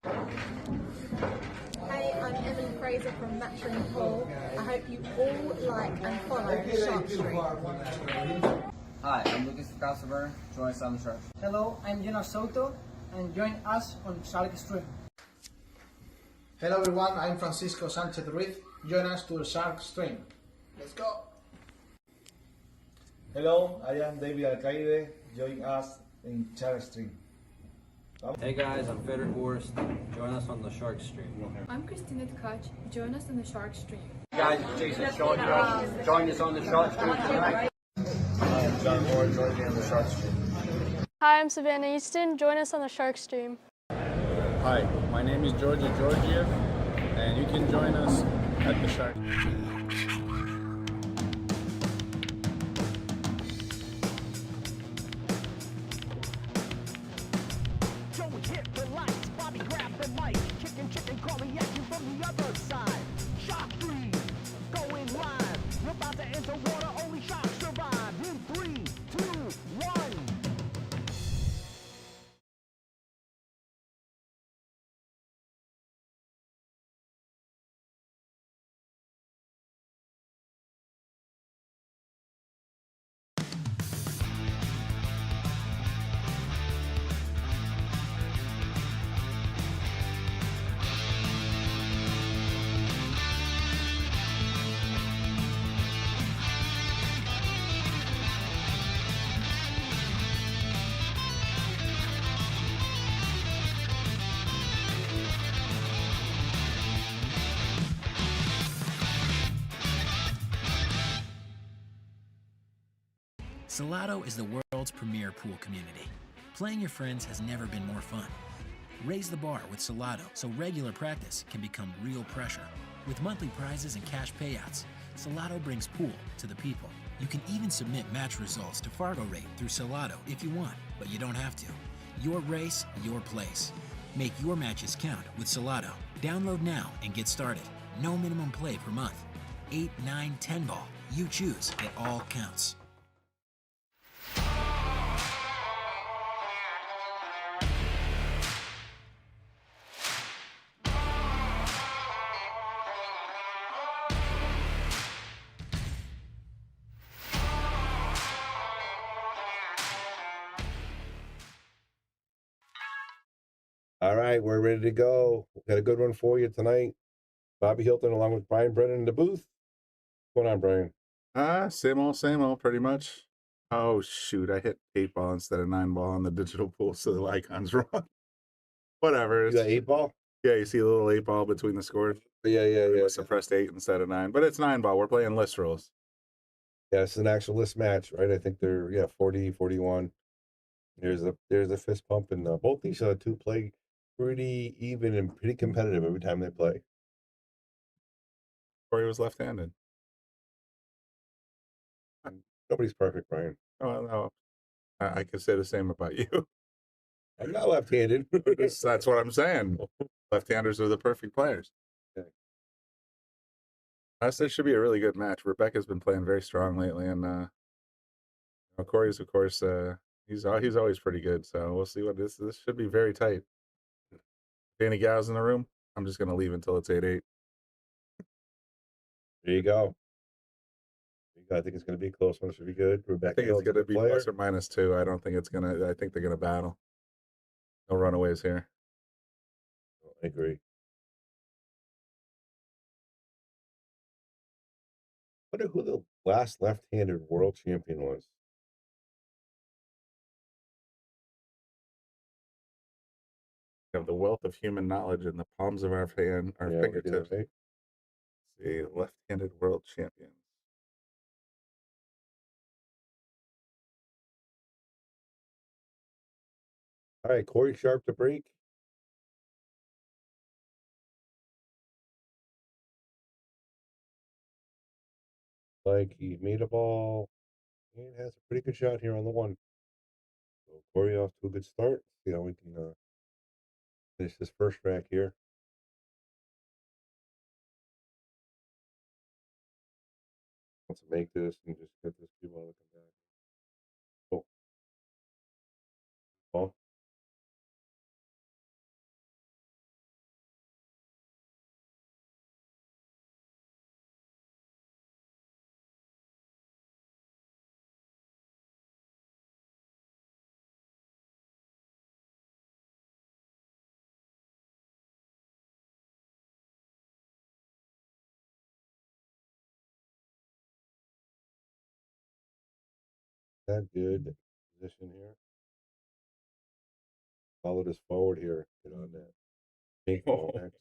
Hey, I'm Emily Fraser from Matching Paul. I hope you all like and follow Sharpe Street. Hi, I'm Lucas Casaver. Join us on the Sharpe. Hello, I'm Jonas Soto, and join us on Sharpe Stream. Hello everyone, I'm Francisco Sanchez Ruiz. Join us to the Sharpe Stream. Let's go! Hello, I am David Alcaide. Join us in Sharpe Stream. Hey guys, I'm Fedor Horst. Join us on the Sharpe Stream. I'm Christina Tkach. Join us on the Sharpe Stream. Hey guys, it's Jason Shawdrop. Join us on the Sharpe Stream tonight. Hi, I'm John Moore. Join me on the Sharpe Stream. Hi, I'm Savannah Easton. Join us on the Sharpe Stream. Hi, my name is Georgia Georgiev, and you can join us at the Sharpe. Joey hit the lights, Bobby grabbed the mic, chicken, calling action from the other side. Sharpe Stream, going live. We're about to enter water, only sharks survive. In 3, 2, 1. Salado is the world's premier pool community. Playing your friends has never been more fun. Raise the bar with Salado so regular practice can become real pressure. With monthly prizes and cash payouts, Salado brings pool to the people. You can even submit match results to Fargo Rate through Salado if you want, but you don't have to. Your race, your place. Make your matches count with Salado. Download now and get started. No minimum play per month. 8, 9, 10 ball. You choose. It all counts. All right, we're ready to go. We've got a good one for you tonight. Bobby Hilton along with Brian Brennan in the booth. What's going on, Brian? Same old, pretty much. Oh, shoot. I hit 8 ball instead of 9 ball on the digital pool, so the icon's wrong. Whatever. You got 8 ball? Yeah, you see a little 8 ball between the scores? Yeah. Suppressed 8 instead of 9, but it's 9 ball. We're playing list rules. Yeah, it's an actual list match, right? I think they're 40, 41. There's a fist pump, and both these two play pretty even and pretty competitive every time they play. Corey was left-handed. Nobody's perfect, Brian. Oh, no. I can say the same about you. I'm not left-handed. That's what I'm saying. Left-handers are the perfect players. Okay. This should be a really good match. Rebecca's been playing very strong lately, and Corey's, of course, he's always pretty good. So we'll see what this should be very tight. Any gals in the room? I'm just gonna leave until it's 8-8. There you go. I think it's going to be a close one. It should be good. Rebecca, I think it's going to be player. plus or minus 2. I don't think it's going to. I think they're going to battle. No runaways here. I agree. I wonder who the last left-handed world champion was. We have the wealth of human knowledge in the palms of our fingertips. Right? See, left-handed world champion. All right, Corey Sharpe to break. Like he made a ball and has a pretty good shot here on the one. So Corey off to a good start. See how we can finish this first rack here. Wants to make this and just get this people to come back. Oh. Ball. That good position here. Follow this forward here. Get on that. Pink ball next.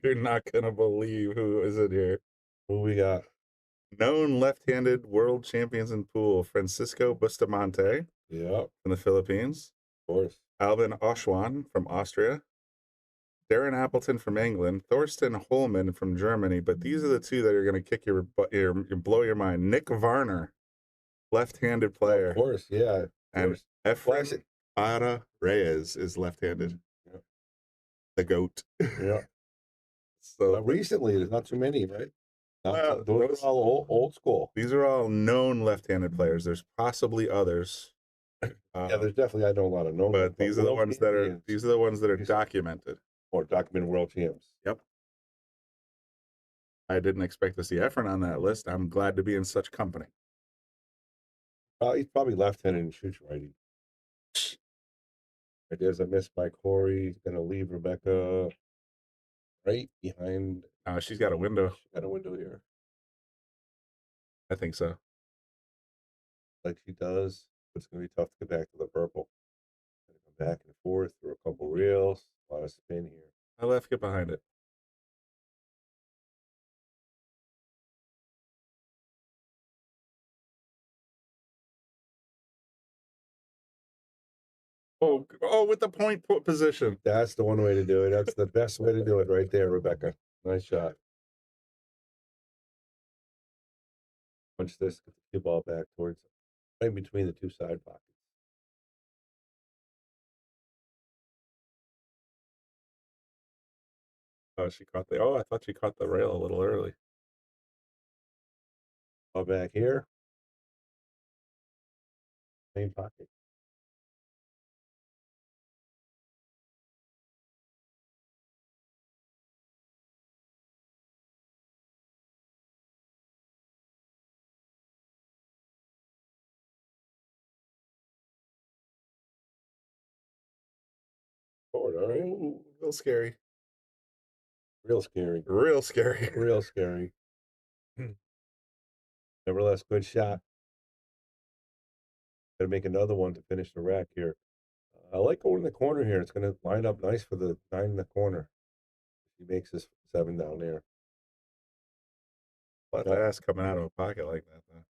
You're not gonna believe who is in here. Who we got? Known left-handed world champions in pool, Francisco Bustamante Yep, from the Philippines, of course. Alvin Oshwan from Austria, Darren Appleton from England, Thorsten Holman from Germany. But these are the two that are going to kick your butt, blow your mind. Nick Varner, left-handed player, Of course, yeah. and Efren Classic. Ara Reyes is left-handed. Yep. The goat. Yeah. So recently, there's not too many, right? Well, those are all old school. these are all known left-handed players. There's possibly others. Yeah, there's definitely I know a lot of known, but these are the ones that are champions. these are the ones that are documented. Or documented world champs. Yep. I didn't expect to see Efren on that list. I'm glad to be in such company. He's probably left-handed and shoots righty. Right there's a miss by Corey. He's gonna leave Rebecca right behind. She's got a window. She's got a window here. I think so. Like she does. It's gonna be tough to get back to the purple. Gonna come back and forth through a couple reels. A lot of spin here. I left, get behind it. Oh, with the point position. That's the one way to do it. That's the best way to do it right there, Rebecca. Nice shot. Punch this, get the cue ball back towards right between the two side pockets. Oh, she caught the. Oh, I thought she caught the rail a little early. Ball back here. Same pocket. Forward, all right. Ooh, a little scary. Real scary. Real scary. Real scary. Nevertheless, good shot. Got to make another one to finish the rack here. I like going in the corner here. It's going to line up nice for the 9 in the corner. He makes his 7 down there. What fast coming out of a pocket like that, though.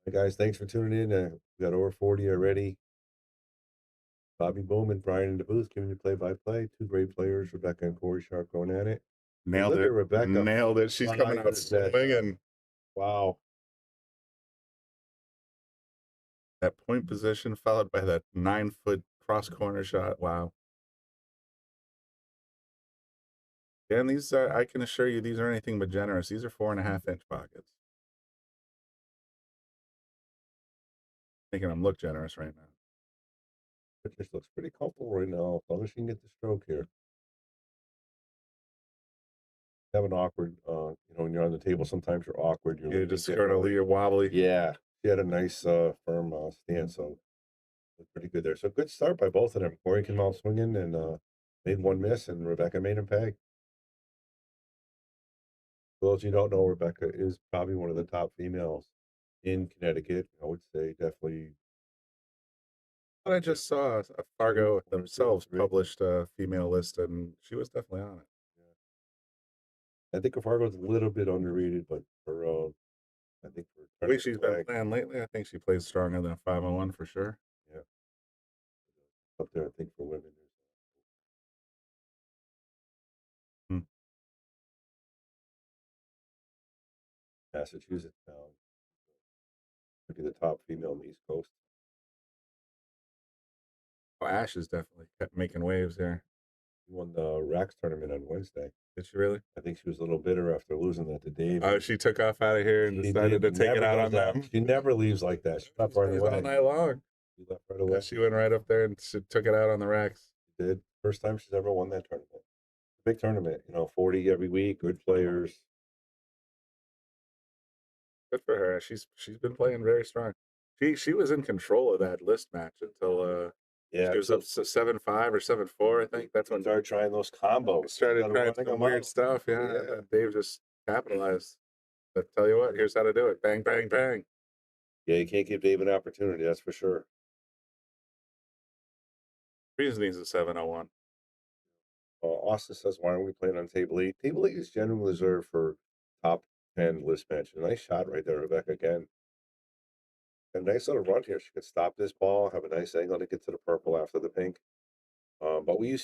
Hey guys, thanks for tuning in. We got over 40 already. Bobby Boom and Brian in the booth giving you play-by-play. Two great players, Rebecca and Corey Sharpe, going at it. Nailed it. Rebecca. Nailed it. She's coming out swinging. Wow. That point position followed by that 9-foot cross corner shot. Wow. And these are, I can assure you, these are anything but generous. These are 4.5-inch pockets. Making them look generous right now. It just looks pretty comfortable right now. As long as she can get the stroke here. Have an awkward, when you're on the table, sometimes you're awkward. You're just sort of you're wobbly. Yeah. She had a nice, firm stance, so looked pretty good there. So good start by both of them. Corey came out swinging and made one miss, and Rebecca made him pay. For those you don't know, Rebecca is probably one of the top females in Connecticut. I would say definitely. I just saw Fargo themselves published a female list, and she was definitely on it. I think Fargo's a little bit underrated, but for I think for the way she's been playing lately, I think she plays stronger than a 501 for sure. Yeah, up there, I think for women. Massachusetts now. Could be the top female on the East Coast. Oh, Ash is definitely kept making waves there. She won the Racks tournament on Wednesday. Did she really? I think she was a little bitter after losing that to Dave. Oh, she took off out of here and decided to take it out on them. She never leaves like that. She left right away. All night long. She left right away. She went right up there and she took it out on the racks. She did. First time she's ever won that tournament. Big tournament, 40 every week, good players. Good for her. She's been playing very strong. She was in control of that list match until she was up to 7-5 or 7-4. I think that's when started trying those combos. Started trying some weird stuff. Yeah. Dave just capitalized. But tell you what, here's how to do it. Bang, bang, bang. Yeah, you can't give Dave an opportunity, that's for sure. Breeze needs a 701. Austin says, why aren't we playing on table 8? Table 8 is generally reserved for top 10 list matches. Nice shot right there, Rebecca, again. A nice little run here. She could stop this ball, have a nice angle to get to the purple after the pink. But we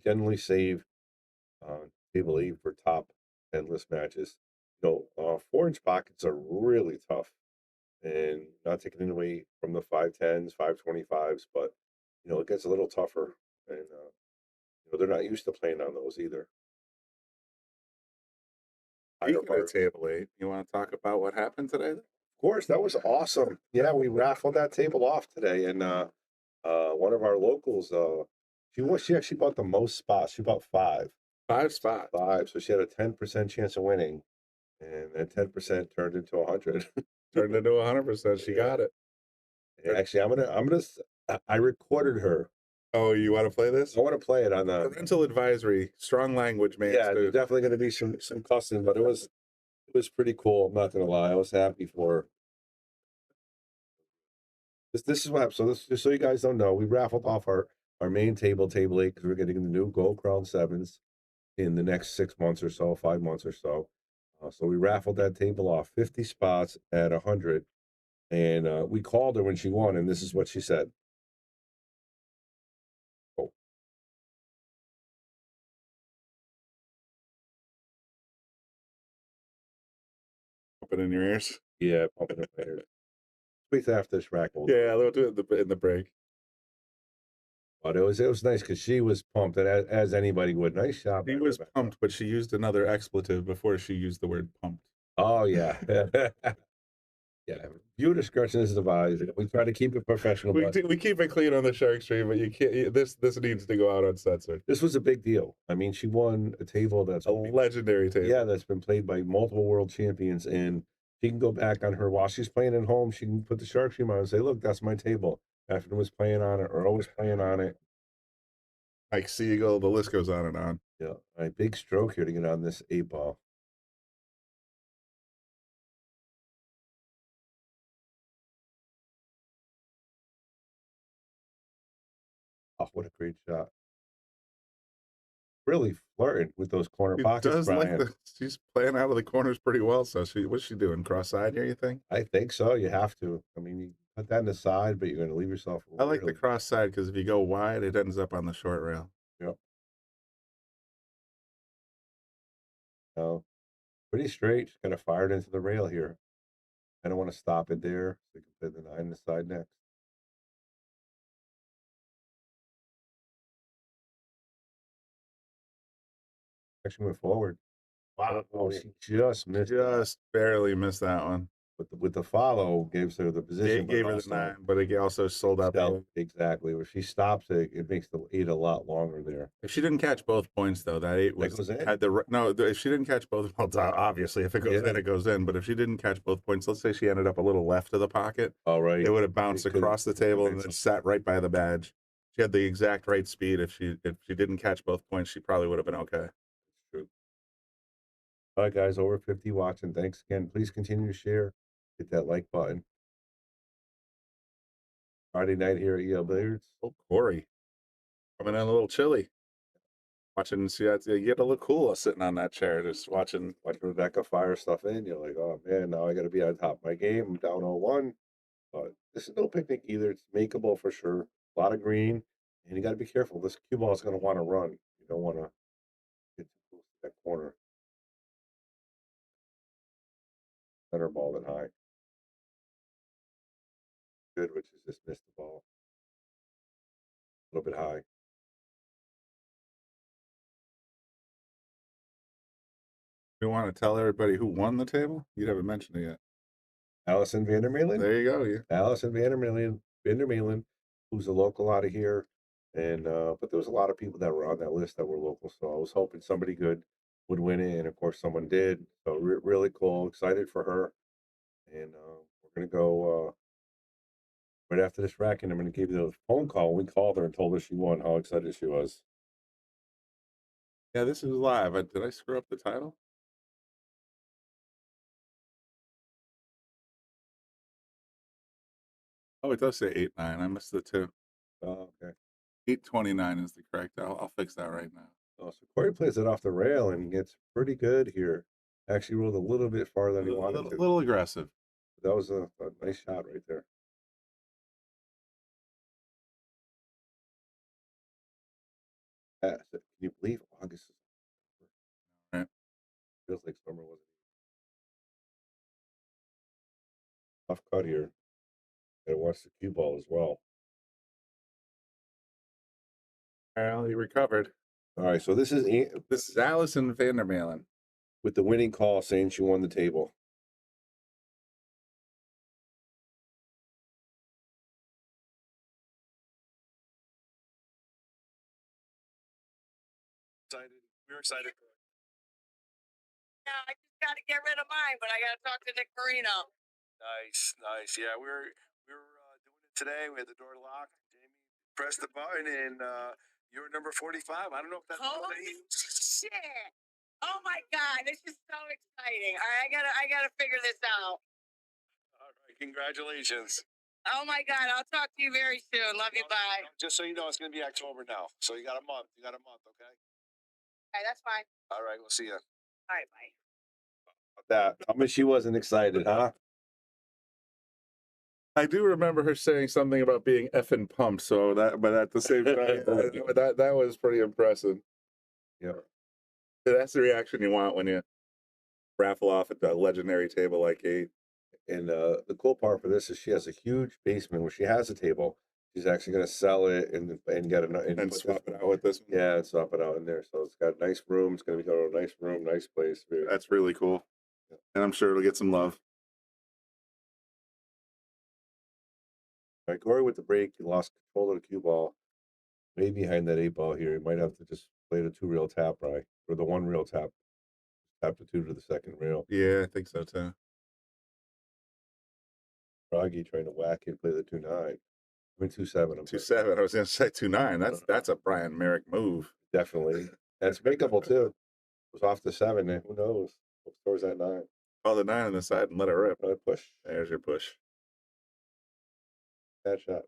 generally save table 8 for top 10 list matches. 4-inch pockets are really tough. And not taking it away from the 510s, 525s, but, it gets a little tougher. And, they're not used to playing on those either. Speaking of table 8, you want to talk about what happened today? Of course, that was awesome. Yeah, we raffled that table off today, and one of our locals, she actually bought the most spots. She bought 5. 5 spots. 5. So she had a 10% chance of winning, and that 10% turned into 100. Turned into 100%. She got it. Actually, I recorded her. Oh, you want to play this? I want to play it on the parental advisory. Strong language, man. Yeah, there's definitely going to be some cussing, but it was pretty cool. I'm not going to lie. I was happy for her. This is what happened. So just so you guys don't know, we raffled off our main table 8, because we're getting the new Gold Crown 7s in the next 6 months or so, 5 months or so. So we raffled that table off, 50 spots at 100, and we called her when she won, and this is what she said. Oh. Pump it in your ears. Yeah, pump it in my ears. Wait after this rack. Yeah, they'll do it in the break. But it was nice because she was pumped, and as anybody would. Nice job. She was pumped, but she used another expletive before she used the word pumped. Oh yeah. Yeah, view discretion is advised. We try to keep it professional. We keep it clean on the Shark Stream, but you can't. This needs to go out uncensored. This was a big deal. I mean, she won a table that's a legendary table. Yeah, that's been played by multiple world champions, and she can go back on her while she's playing at home. She can put the Shark Stream on and say, "Look, that's my table." After was playing on it, or always playing on it. Like Siegel, the list goes on and on. Yeah, all right, big stroke here to get on this 8 ball. Oh, what a great shot. Really flirting with those corner pockets, Brian. She's playing out of the corners pretty well. So what's she doing? Cross-side here, you think? I think so. You have to. I mean, you put that in the side, but you're going to leave yourself. I like the cross-side because if you go wide, it ends up on the short rail. Yep. No, pretty straight. Just kind of fired into the rail here. I don't want to stop it there. So you can play the 9 on the side next. Actually went forward. Wow. Oh, she just missed. Just barely missed that one. With the follow, gives her the position. It gave her the 9, but it also sold out. Exactly. If she stops it, it makes the 8 a lot longer there. If she didn't catch both points, though, that 8 was had the no. If she didn't catch both, well, obviously, if it goes in, it goes in. But if she didn't catch both points, let's say she ended up a little left of the pocket. All right, it would have bounced across the table and then sat right by the badge. She had the exact right speed. If she didn't catch both points, she probably would have been okay. True. All right, guys, over 50 watching. Thanks again. Please continue to share. Hit that like button. Friday night here at EL Billiards. Oh, Corey. Coming in a little chilly. Watching, see, you get to look cool sitting on that chair, just watching Rebecca fire stuff in. You're like, oh man, now I got to be on top of my game. I'm down 0-1. But this is no picnic either. It's makeable for sure. A lot of green, and you got to be careful. This cue ball is going to want to run. You don't want to get too close to that corner. Better ball than high. Good, which is just missed the ball. A little bit high. You want to tell everybody who won the table? You haven't mentioned it yet. Allison Vandermeulen. There you go. Yeah. Allison Vandermeulen, who's a local out of here. And but there was a lot of people that were on that list that were local. So I was hoping somebody good would win it. And of course someone did. So really cool. Excited for her. And we're going to go right after this rack, and I'm going to give you the phone call. We called her and told her she won, how excited she was. Yeah, this is live. Did I screw up the title? Oh, it does say 8-9. I missed the 2. Oh, okay. 829 is the correct. I'll fix that right now. Oh, so Corey plays it off the rail and gets pretty good here. Actually rolled a little bit farther than he wanted to. A little aggressive. That was a nice shot right there. Can you believe August is Right. feels like summer wasn't tough cut here. And watch the cue ball as well. Well, he recovered. All right, so this is Allison Vandermalen with the winning call saying she won the table. We're excited. Yeah, I just got to get rid of mine, but I got to talk to Nick Marino. Nice. Yeah, we were doing it today. We had the door locked. Jamie pressed the button, and you were number 45. I don't know if that's holy shit. Oh my God, this is so exciting. All right, I gotta figure this out. All right, congratulations. Oh my God, I'll talk to you very soon. Love you, bye. Just so you know, it's gonna be October now, so you got a month. Okay? Okay, that's fine. All right, we'll see you. All right, bye. That I mean, she wasn't excited, huh? I do remember her saying something about being effing pumped. So but at the same time, that was pretty impressive. Yeah, that's the reaction you want when you raffle off at the legendary table like 8. And the cool part for this is she has a huge basement where she has a table. She's actually going to sell it and get and swap it out with this one. Yeah, and swap it out in there. So it's got a nice room. It's going to be a nice room, nice place. That's really cool. Yeah. And I'm sure it'll get some love. All right, Corey with the break. He lost control of the cue ball. Way behind that 8 ball here. He might have to just play the 2 rail tap, right? Or the 1 rail tap. Tap the 2 to the second rail. Yeah, I think so too. Froggy trying to whack it, play the 2-9. I mean 2-7. 2-7. I was going to say 2-9. That's a Brian Merrick move. Definitely. That's makeable too. It was off the 7. And who knows? What scores that 9? Oh, the 9 on the side and let it rip. Push. There's your push. Bad shot.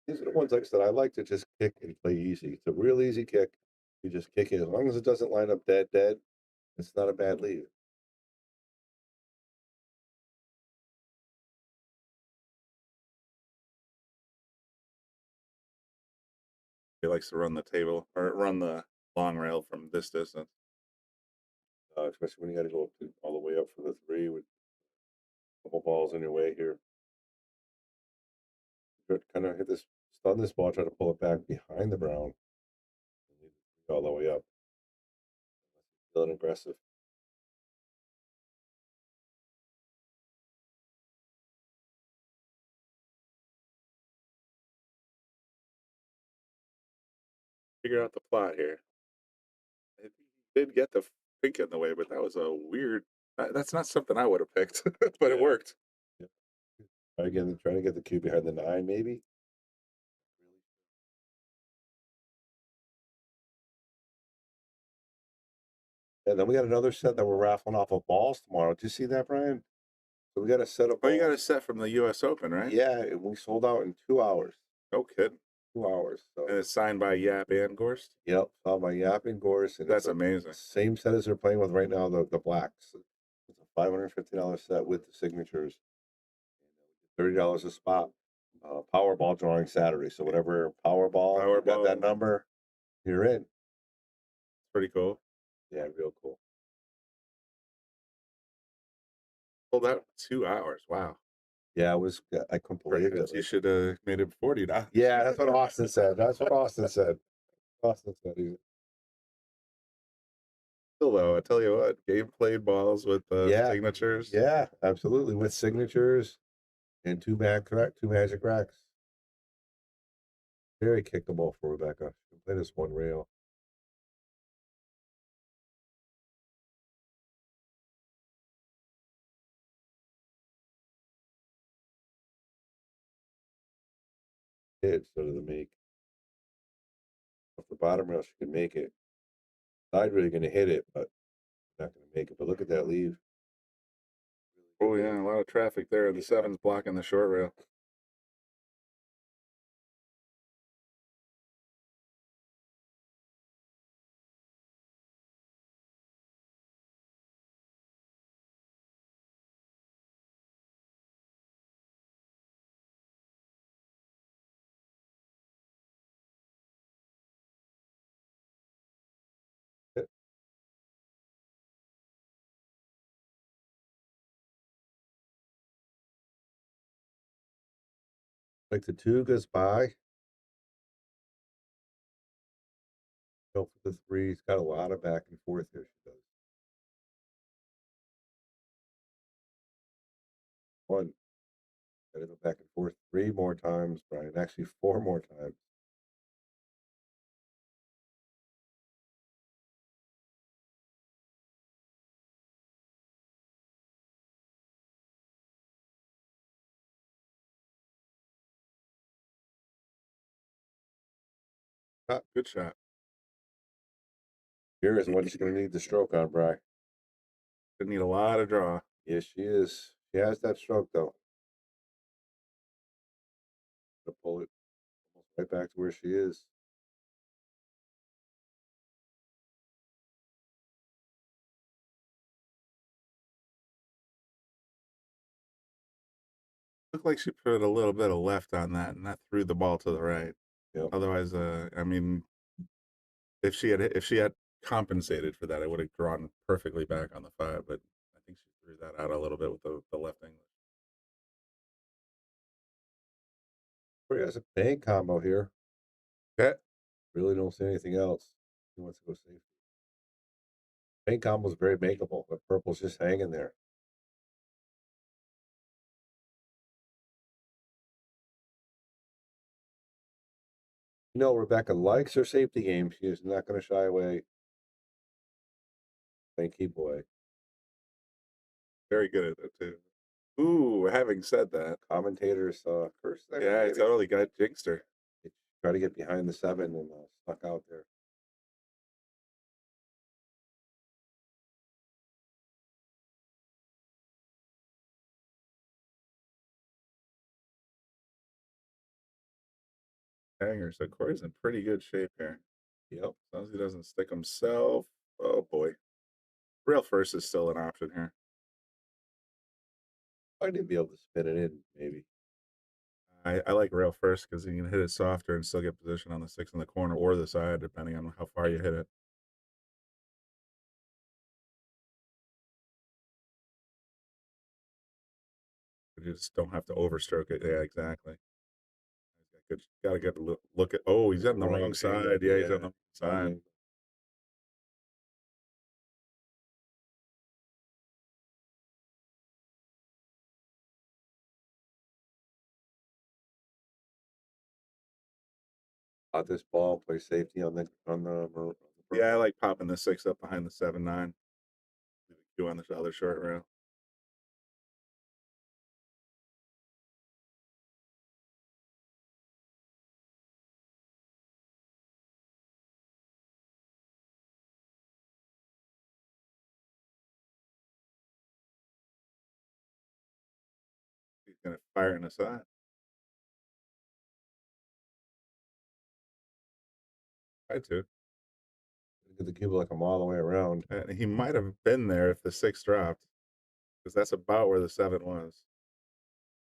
These are the ones like I said. I like to just kick and play easy. It's a real easy kick. You just kick it as long as it doesn't line up dead. It's not a bad lead. He likes to run the table or run the long rail from this distance. Especially when you got to go all the way up for the 3 with a couple balls in your way here. Kind of stun this ball, try to pull it back behind the brown. All the way up. Feeling aggressive. Figure out the plot here. It did get the pink in the way, but that was a weird. That's not something I would have picked, but it worked. Yeah. Again, trying to get the cue behind the 9, maybe. And then we got another set that we're raffling off of balls tomorrow. Did you see that, Brian? So we got a set of balls. Oh, you got a set from the U.S. Open, right? Yeah, and we sold out in 2 hours. No kidding. 2 hours. So. And it's signed by Yap and Gorst? Yep, signed by Yap and Gorst. And that's amazing. Same set as they're playing with right now, the blacks. It's a $550 set with the signatures. $30 a spot. Powerball drawing Saturday. So whatever Powerball got that number, you're in. Pretty cool. Yeah, real cool. Sold out 2 hours. Wow. Yeah, it was. I couldn't believe it. You should have made it $40. Yeah, that's what Austin said. Austin said. Still though, I tell you what, game played balls with signatures. Yeah, absolutely, with signatures and 2 magic racks. Very kickable for Rebecca. She can play this 1 rail. So to the make. Off the bottom rail, she can make it. Side really going to hit it, but not going to make it. But look at that leave. Oh yeah, a lot of traffic there. The seven's blocking the short rail. Like the two goes by. Go for the three. It's got a lot of back and forth here. She does. One. Got to go back and forth 3 more times, Brian. Actually, 4 more times. Good shot. Here is what she's going to need the stroke on, Brian. Gonna need a lot of draw. Yes, she is. She has that stroke, though. Gonna pull it almost right back to where she is. Looked like she put a little bit of left on that, and that threw the ball to the right. Yep. Otherwise, I mean, if she had compensated for that, it would have drawn perfectly back on the 5. But I think she threw that out a little bit with the left English. Corey has a bang combo here. Okay. Really don't see anything else. He wants to go safety. Bang combo is very makeable, but purple's just hanging there. You know, Rebecca likes her safety game. She is not going to shy away. Thank you, boy. Very good at it too. Ooh, having said that, Commentators curse there. yeah, I maybe. totally got jinxed her. Try to get behind the 7 and stuck out there. Hanger. So Corey's in pretty good shape here. Yep. As long as he doesn't stick himself. Oh boy. Rail first is still an option here. I didn't be able to spin it in, maybe. I like rail first because you can hit it softer and still get position on the 6 in the corner or the side, depending on how far you hit it. You just don't have to overstroke it. Yeah, exactly. Got to get a look at. Oh, he's on the wrong side. Yeah, he's on the wrong side. This ball, play safety on the Yeah, I like popping the 6 up behind the 7-9. Leave the Q on the other short rail. He's gonna fire in the side. Try to. Get the cube like I'm all the way around. And he might have been there if the 6 dropped, because that's about where the 7 was.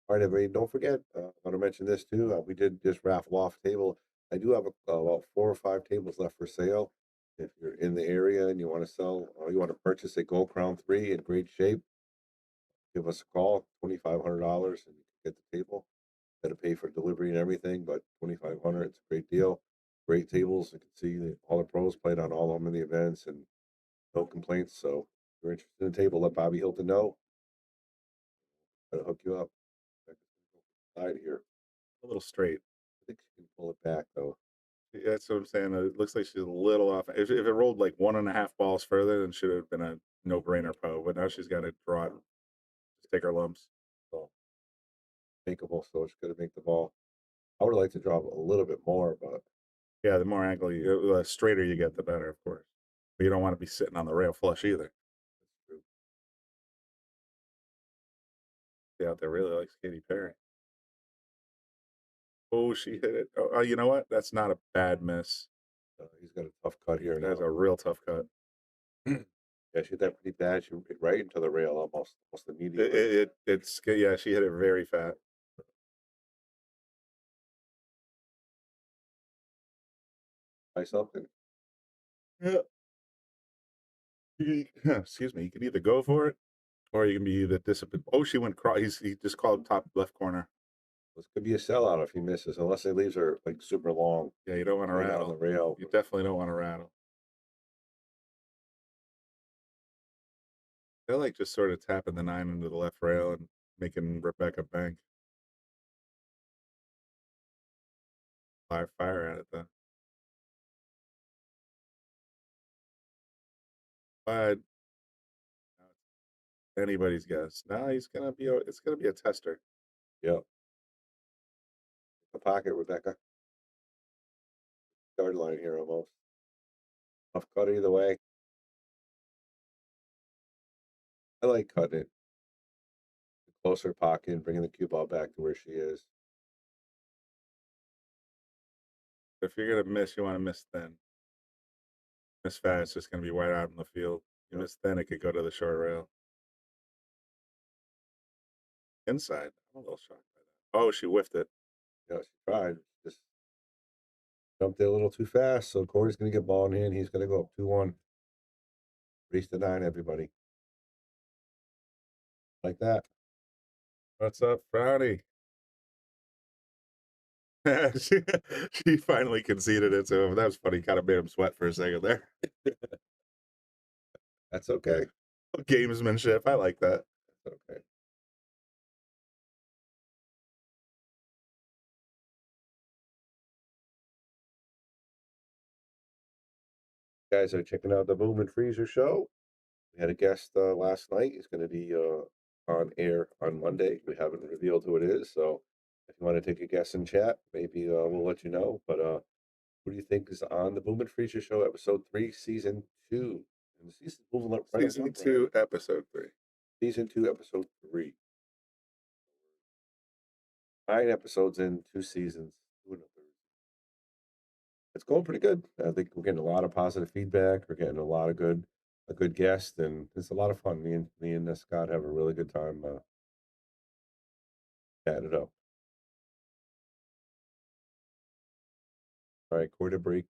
All right, everybody, don't forget, I want to mention this too. We did this raffle off table. I do have about 4 or 5 tables left for sale. If you're in the area and you want to sell or you want to purchase a Gold Crown 3 in great shape, give us a call, $2,500, and you can get the table. Got to pay for delivery and everything, but $2,500, it's a great deal. Great tables. You can see that all the pros played on all of them in the events and no complaints. So if you're interested in a table, let Bobby Hilton know. I'll hook you up. Side here. A little straight. I think she can pull it back though. Yeah, that's what I'm saying. It looks like she's a little off. If it rolled like 1.5 balls further, then should have been a no-brainer po. But now she's got to draw it, just take her lumps. So makeable, so she's gonna make the ball. I would like to drop a little bit more, but yeah, the more angle the straighter you get, the better, of course. But you don't want to be sitting on the rail flush either. Ashley out there really likes Katy Perry. Oh, she hit it. Oh, you know what? That's not a bad miss. He's got a tough cut here now. That's a real tough cut. Yeah, she hit that pretty bad. She hit right into the rail almost immediately. Yeah, she hit it very fat. Try something. Yeah. Excuse me. You can either go for it, or you can be the disciplined. Oh, she went cross. He just called top left corner. This could be a sellout if he misses, unless he leaves her like super long. Yeah, you don't want to right rattle on the rail. You definitely don't want to rattle. They're like just sort of tapping the 9 into the left rail and making Rebecca bank. Live fire at it though. But anybody's guess. No, he's gonna be. It's gonna be a tester. Yep. The pocket, Rebecca. Guard line here almost. Tough cut either way. I like cutting it. Closer pocket, bringing the cue ball back to where she is. If you're gonna miss, you want to miss thin. Miss fast, it's just gonna be wide out in the field. You miss thin, it could go to the short rail. Inside. I'm a little shocked by that. Oh, she whiffed it. Yeah, she tried. Just jumped it a little too fast. So Corey's going to get ball in hand. He's going to go up 2-1. Race to 9, everybody. Like that. What's up, Frowny? she finally conceded it to him. That was funny. Kind of made him sweat for a second there. That's okay. Gamesmanship. I like that. That's okay. Guys are checking out the Boom and Freezer show. We had a guest last night. He's going to be on air on Monday. We haven't revealed who it is, so if you want to take a guess in chat, maybe we'll let you know. But who do you think is on the Boom and Freezer show, episode 3, season 2? And the season's moving up right Season up, 2, right? episode 3. Season 2, episode 3. 9 episodes in 2 seasons. It's going pretty good. I think we're getting a lot of positive feedback. We're getting a good guest, and it's a lot of fun. Me and Scott have a really good time chatting it up. All right, quarter break.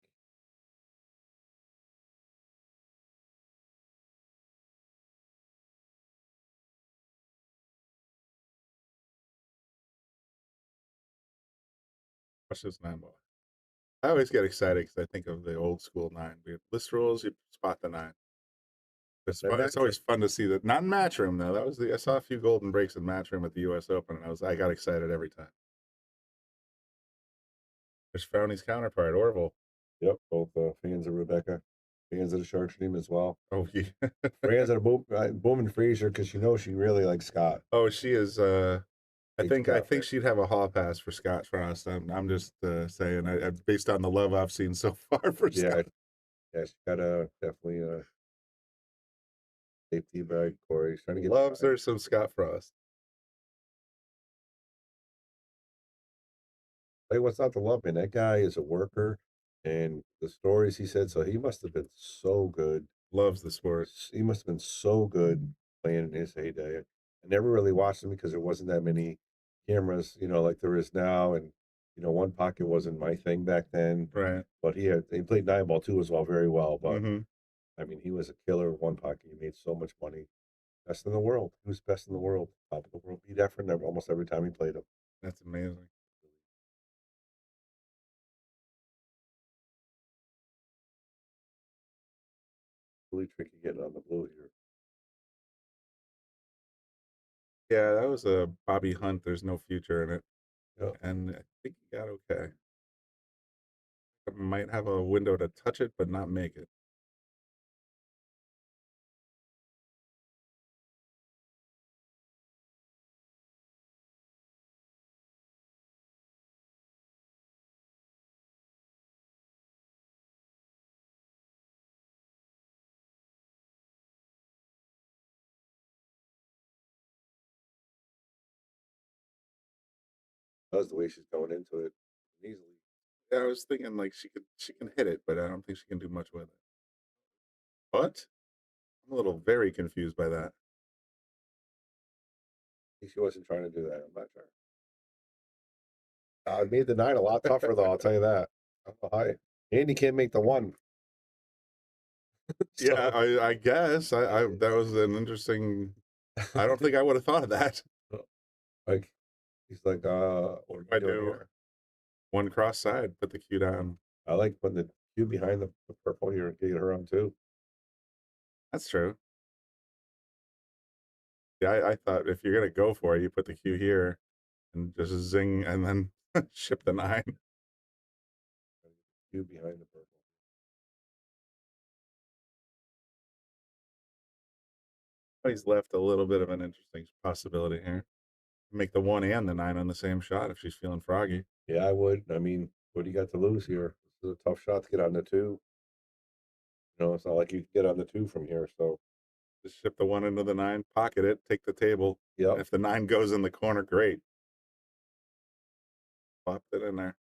Watch this 9 ball. I always get excited because I think of the old school 9. We have list rules, you spot the 9. It's always fun to see that. Not in match room though. I saw a few golden breaks in match room at the U.S. Open, and I got excited every time. There's Frowny's counterpart, Orville. Yep, both fans of Rebecca, fans of the Shark Stream as well. Oh, yeah. Fans of the Boom and Freezer, because she really likes Scott. Oh, she is. I think she'd have a hall pass for Scott Frost. I'm just saying, based on the love I've seen so far for Scott. Yeah, she's got definitely safety bag. Corey's trying to get loves her some Scott Frost. Hey, what's not to love, man? That guy is a worker, and the stories he said, so he must have been so good. Loves the sport. He must have been so good playing in his heyday. I never really watched him because there wasn't that many cameras, like there is now, and one pocket wasn't my thing back then. Right. But he played 9 ball too as well, very well. But Mm-hmm. I mean, he was a killer with one pocket. He made so much money. Best in the world. He was best in the world. Top of the world. Beat Efren almost every time he played him. That's amazing. Really tricky getting on the blue here. Yeah, that was a Bobby Hunt. There's no future in it. Yeah. And I think he got okay. I might have a window to touch it, but not make it. Does the way she's going into it easily. Yeah, I was thinking like she can hit it, but I don't think she can do much with it. But I'm a little very confused by that. I think she wasn't trying to do that. I'm not sure. It made the 9 a lot tougher, though. I'll tell you that. And you can't make the 1. So, Yeah, I guess I that was an interesting. I don't think I would have thought of that. like, he's like, what am I doing here? One cross side, put the cue down. I like putting the cue behind the purple here and getting her on too. That's true. Yeah, I thought if you're gonna go for it, you put the cue here and just zing and then ship the 9. Cue behind the purple. He's left a little bit of an interesting possibility here. Make the 1 and the 9 on the same shot if she's feeling froggy. Yeah, I would. I mean, what do you got to lose here? This is a tough shot to get on the 2. You know, it's not like you can get on the 2 from here. So just ship the 1 into the 9, pocket it, take the table. Yeah. If the 9 goes in the corner, great. Pop it in there.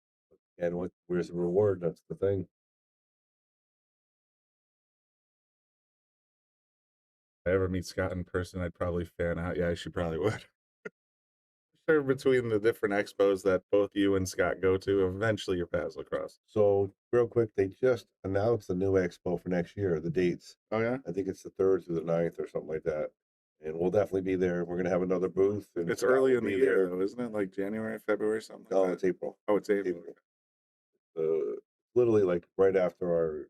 And where's the reward? That's the thing. If I ever meet Scott in person, I'd probably fan out. Yeah, she probably would. Sure, between the different expos that both you and Scott go to, eventually your paths will cross. So real quick, they just announced the new expo for next year, the dates. Oh yeah, I think it's the 3rd through the 9th or something like that. And we'll definitely be there. We're gonna have another booth. And it's early in the year, though, isn't it? Like January, February, something. No, like it's that. April. Oh, it's April. Literally like right after our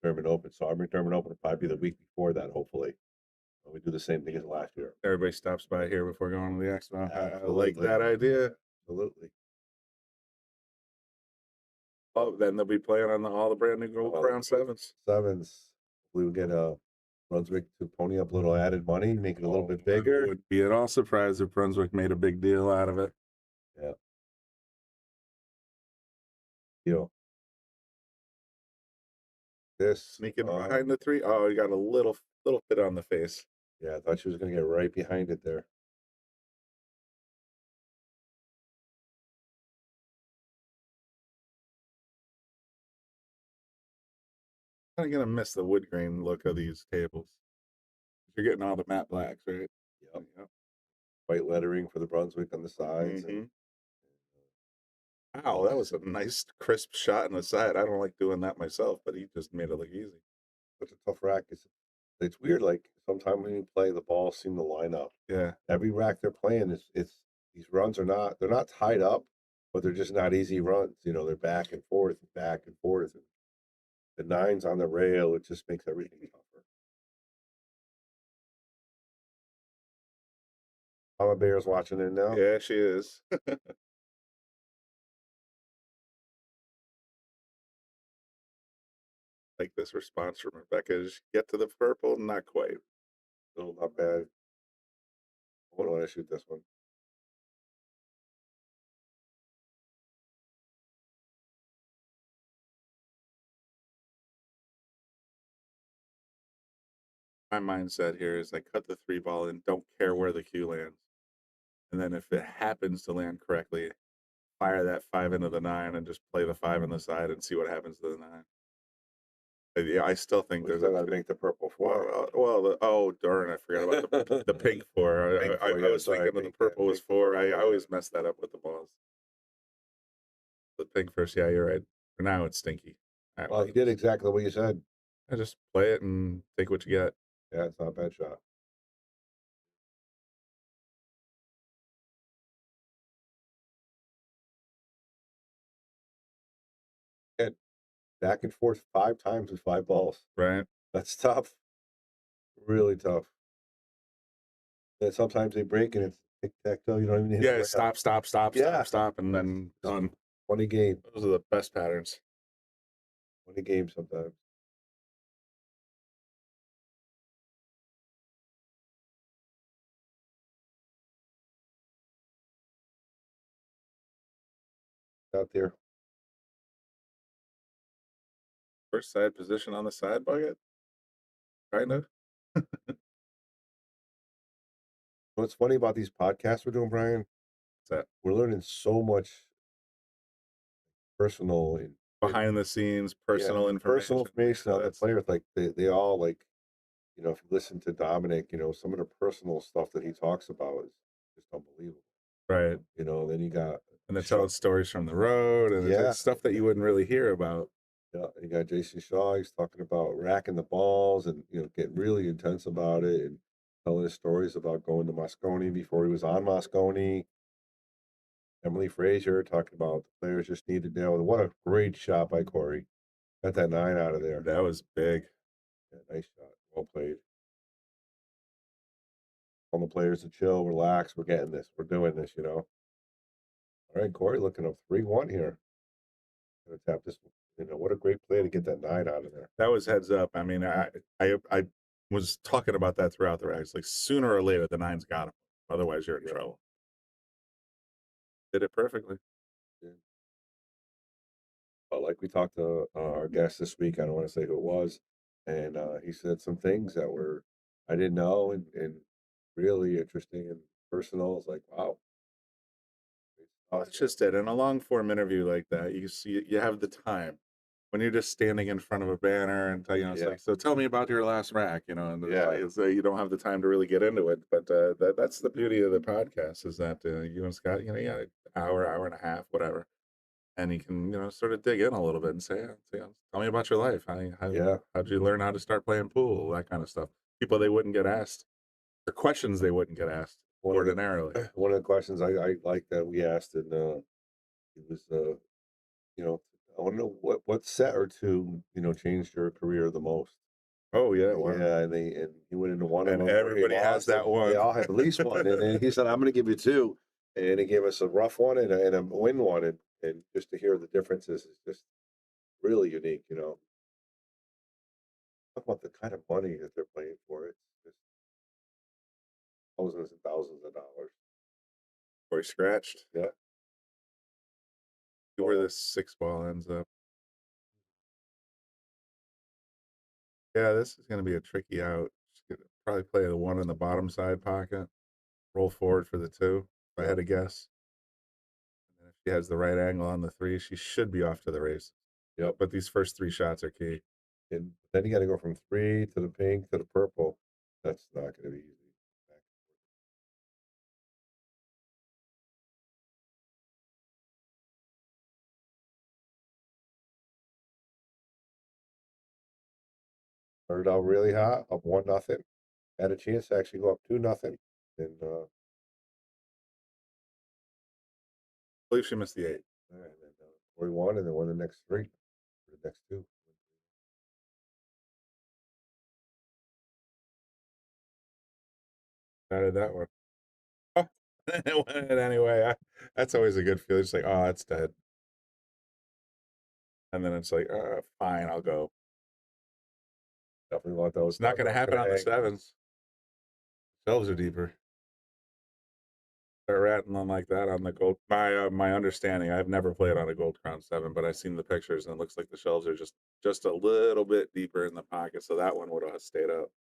tournament open. So our tournament open will probably be the week before that, hopefully. We do the same thing as last year. Everybody stops by here before going to the expo. I Absolutely. like that idea. Absolutely. Oh, then they'll be playing on all the brand new Gold Crown 7s. We would get Brunswick to pony up a little added money, make it a little bit bigger. I would be at all surprised if Brunswick made a big deal out of it. Yeah. Deal. This sneaking behind the 3. Oh, you got a little bit on the face. Yeah, I thought she was going to get right behind it there. I'm gonna miss the wood grain look of these tables. You're getting all the matte blacks, right? Yep. White lettering for the Brunswick on the sides. Mm-hmm. Wow, that was a nice crisp shot on the side. I don't like doing that myself, but he just made it look easy. Such a tough rack. It's weird. Like sometimes when you play, the balls seem to line up. Yeah. Every rack they're playing it's these runs they're not tied up, but they're just not easy runs. You know, they're back and forth, back and forth. And the 9's on the rail. It just makes everything tougher. Mama Bear's watching it now. Yeah, she is. Like this response from Rebecca is get to the purple, not quite. No, not bad. I want to shoot this one. My mindset here is I cut the 3 ball and don't care where the cue lands. And then if it happens to land correctly, fire that 5 into the 9 and just play the 5 on the side and see what happens to the 9. Yeah, I still think there's a make the purple 4. Oh darn! I forgot about the pink 4. I was thinking when the purple was 4. I always mess that up with the balls. The pink first, yeah, you're right. For now, it's stinky. Right, well, you did exactly what you said. I just play it and take what you get. Yeah, it's not a bad shot. And back and forth 5 times with 5 balls. Right. That's tough. Really tough. And sometimes they break and it's tic-tac-toe. You don't even need to stop, and then done. 20 games. Those are the best patterns. 20 games sometimes. Out there. First side position on the side bucket? Kind of. What's funny about these podcasts we're doing, Brian? that we're learning so much personal and behind the scenes, personal information. personal information on the That's players. Like they all like, if you listen to Dominic, some of the personal stuff that he talks about is just unbelievable. right. Then you got And they're Shaw. telling stories from the road and it's Yeah. like stuff that you wouldn't really hear about. Yeah, you got Jason Shaw. He's talking about racking the balls and getting really intense about it and telling his stories about going to Moscone before he was on Moscone. Emily Frazier talking about the players just needed to know. What a great shot by Corey. Got that 9 out of there. That was big. Yeah, nice shot. Well played. All the players to chill, relax. We're getting this. We're doing this, All right, Corey looking up 3-1 here. Gonna tap this. What a great play to get that 9 out of there. That was heads up. I mean, I was talking about that throughout the race. Like sooner or later, the 9's got him. Otherwise, you're in trouble. Did it perfectly. Yeah. But like we talked to our guest this week, I don't want to say who it was, and he said some things that I didn't know and really interesting and personal. It's like, wow. That's just it. In a long form interview like that, you see, you have the time. When you're just standing in front of a banner and it's Yeah. like, so tell me about your last rack, and Yeah. you don't have the time to really get into it. But that's the beauty of the podcast is that you and Scott, an hour and a half, whatever, and you can sort of dig in a little bit and say, tell me about your life. How'd you learn how to start playing pool? That kind of stuff. People they wouldn't get asked, or questions they wouldn't get asked ordinarily. One of the questions I like that we asked, and it was, I want to know what set or two, changed your career the most. Oh yeah, wow. Yeah, and he went into one of And them. where he everybody has lost, that and one. They all have at least one, and he said, "I'm going to give you two," and he gave us a rough one and a win one, and just to hear the differences is just really unique. Talk about the kind of money that they're playing for. It's just thousands and thousands of dollars. Or he scratched. Yeah. See where this 6-ball ends up. Yeah, this is going to be a tricky out. Just gonna probably play the 1 in the bottom side pocket. Roll forward for the 2, if I had to guess. And if she has the right angle on the 3, she should be off to the race. Yep. But these first 3 shots are key. And then you got to go from 3 to the pink to the purple. That's not going to be easy. Started out really hot, up 1-0. Had a chance to actually go up 2-0. And I believe she missed the 8. all right, then Corey won, and then won the next 3, or the next 2. How did that one? Oh, it went in anyway. That's always a good feeling. It's like, oh, it's dead. And then it's like, fine, I'll go. Definitely want those. It's not going to happen on the 7s. Shelves are deeper. Start rattling like that on the gold. My understanding, I've never played on a Gold Crown 7, but I've seen the pictures and it looks like the shelves are just a little bit deeper in the pocket, so that one would have stayed up.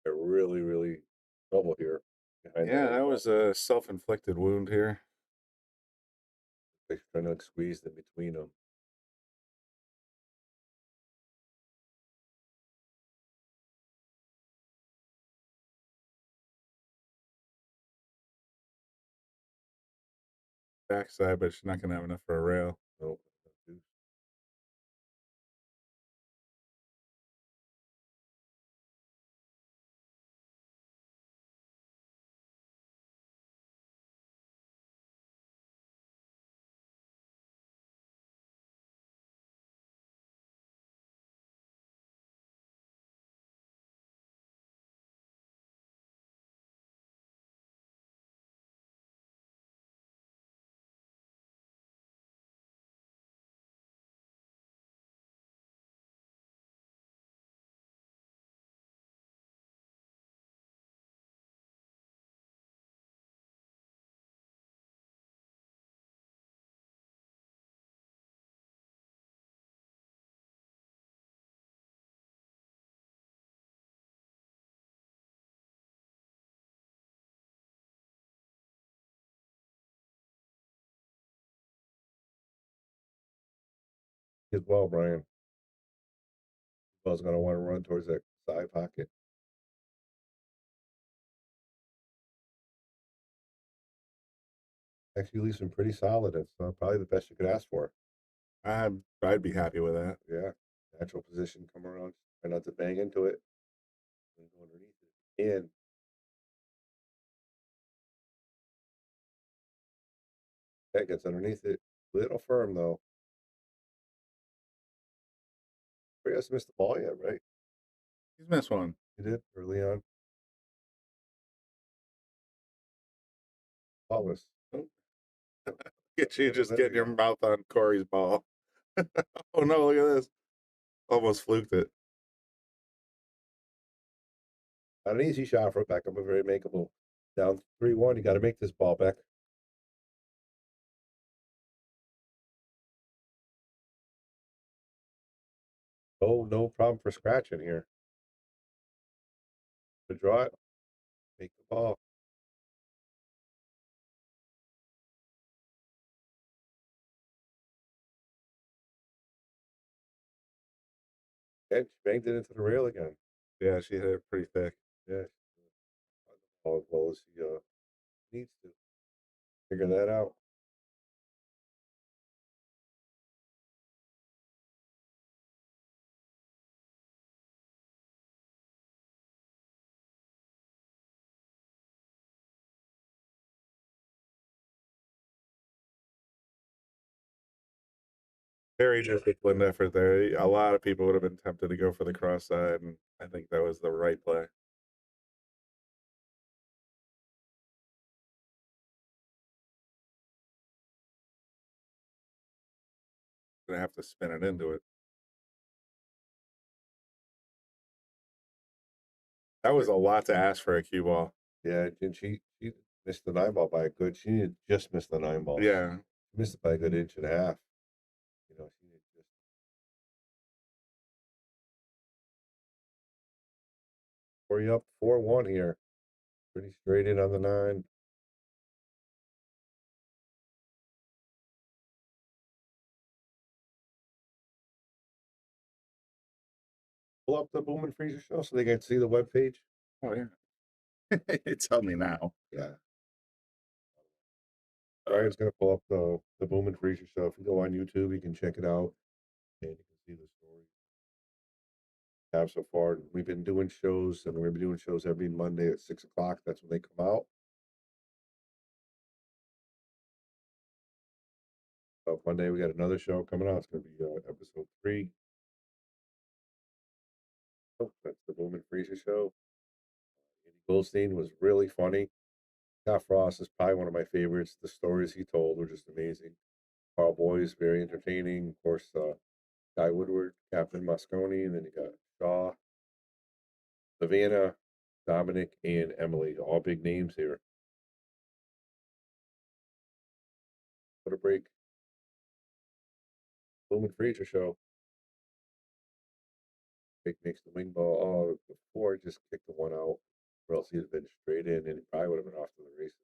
They're really, really trouble here. Yeah, that was a self-inflicted wound here. They're trying to squeeze in between them. Backside, but she's not going to have enough for a rail. Nope. as well, Brian. Ball's going to want to run towards that side pocket. Actually leaves him pretty solid. It's probably the best you could ask for. I'd be happy with that. Yeah. Natural position, come around. Try not to bang into it. And go underneath it. And that gets underneath it. Little firm, though. He hasn't missed the ball yet, right? He's missed one. He did early on. Flawless. Get you just getting your mouth on Corey's ball. Oh no, look at this. Almost fluked it. Not an easy shot for Beckham, but very makeable. Down 3-1. You got to make this ball back. Oh, no problem for scratching here. To draw it, make the ball. And she banged it into the rail again. Yeah, she hit it pretty thick. Yeah. As well as he needs to. Figure that out. Very disciplined effort there. A lot of people would have been tempted to go for the cross side, and I think that was the right play. Gonna have to spin it into it. That was a lot to ask for a cue ball. Yeah, and she missed the 9 ball by a good. She needed just missed the 9 ball. Yeah. Missed it by a good inch and a half. You know, she needed just. Corey up 4-1 here. Pretty straight in on the 9. Pull up the Boom and Freezer show so they can see the webpage. Oh yeah. Tell me now. Yeah. Brian's gonna pull up the Boom and Freezer show. If you go on YouTube, you can check it out and you can see the story we have so far. We've been doing shows, and we've been doing shows every Monday at 6 o'clock. That's when they come out. Monday we got another show coming out. It's gonna be episode 3. Oh, that's the Boom and Freezer show. Andy Goldstein was really funny. Scott Frost is probably one of my favorites. The stories he told were just amazing. Carl Boyes, very entertaining. Of course, Guy Woodward, Captain Moscone, and then you got Shaw, Savannah, Dominic, and Emily. All big names here. What a break. Boom and Freezer show. Jake makes the wing ball. Oh, before just kicked the one out, or else he'd have been straight in, and he probably would have been off to the races.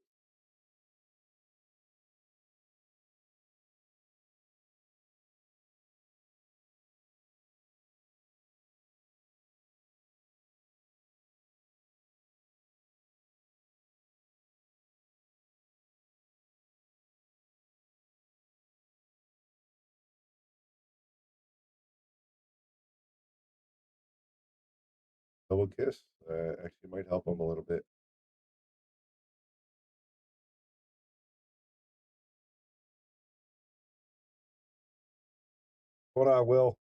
Double kiss actually might help him a little bit. Hold on, Will.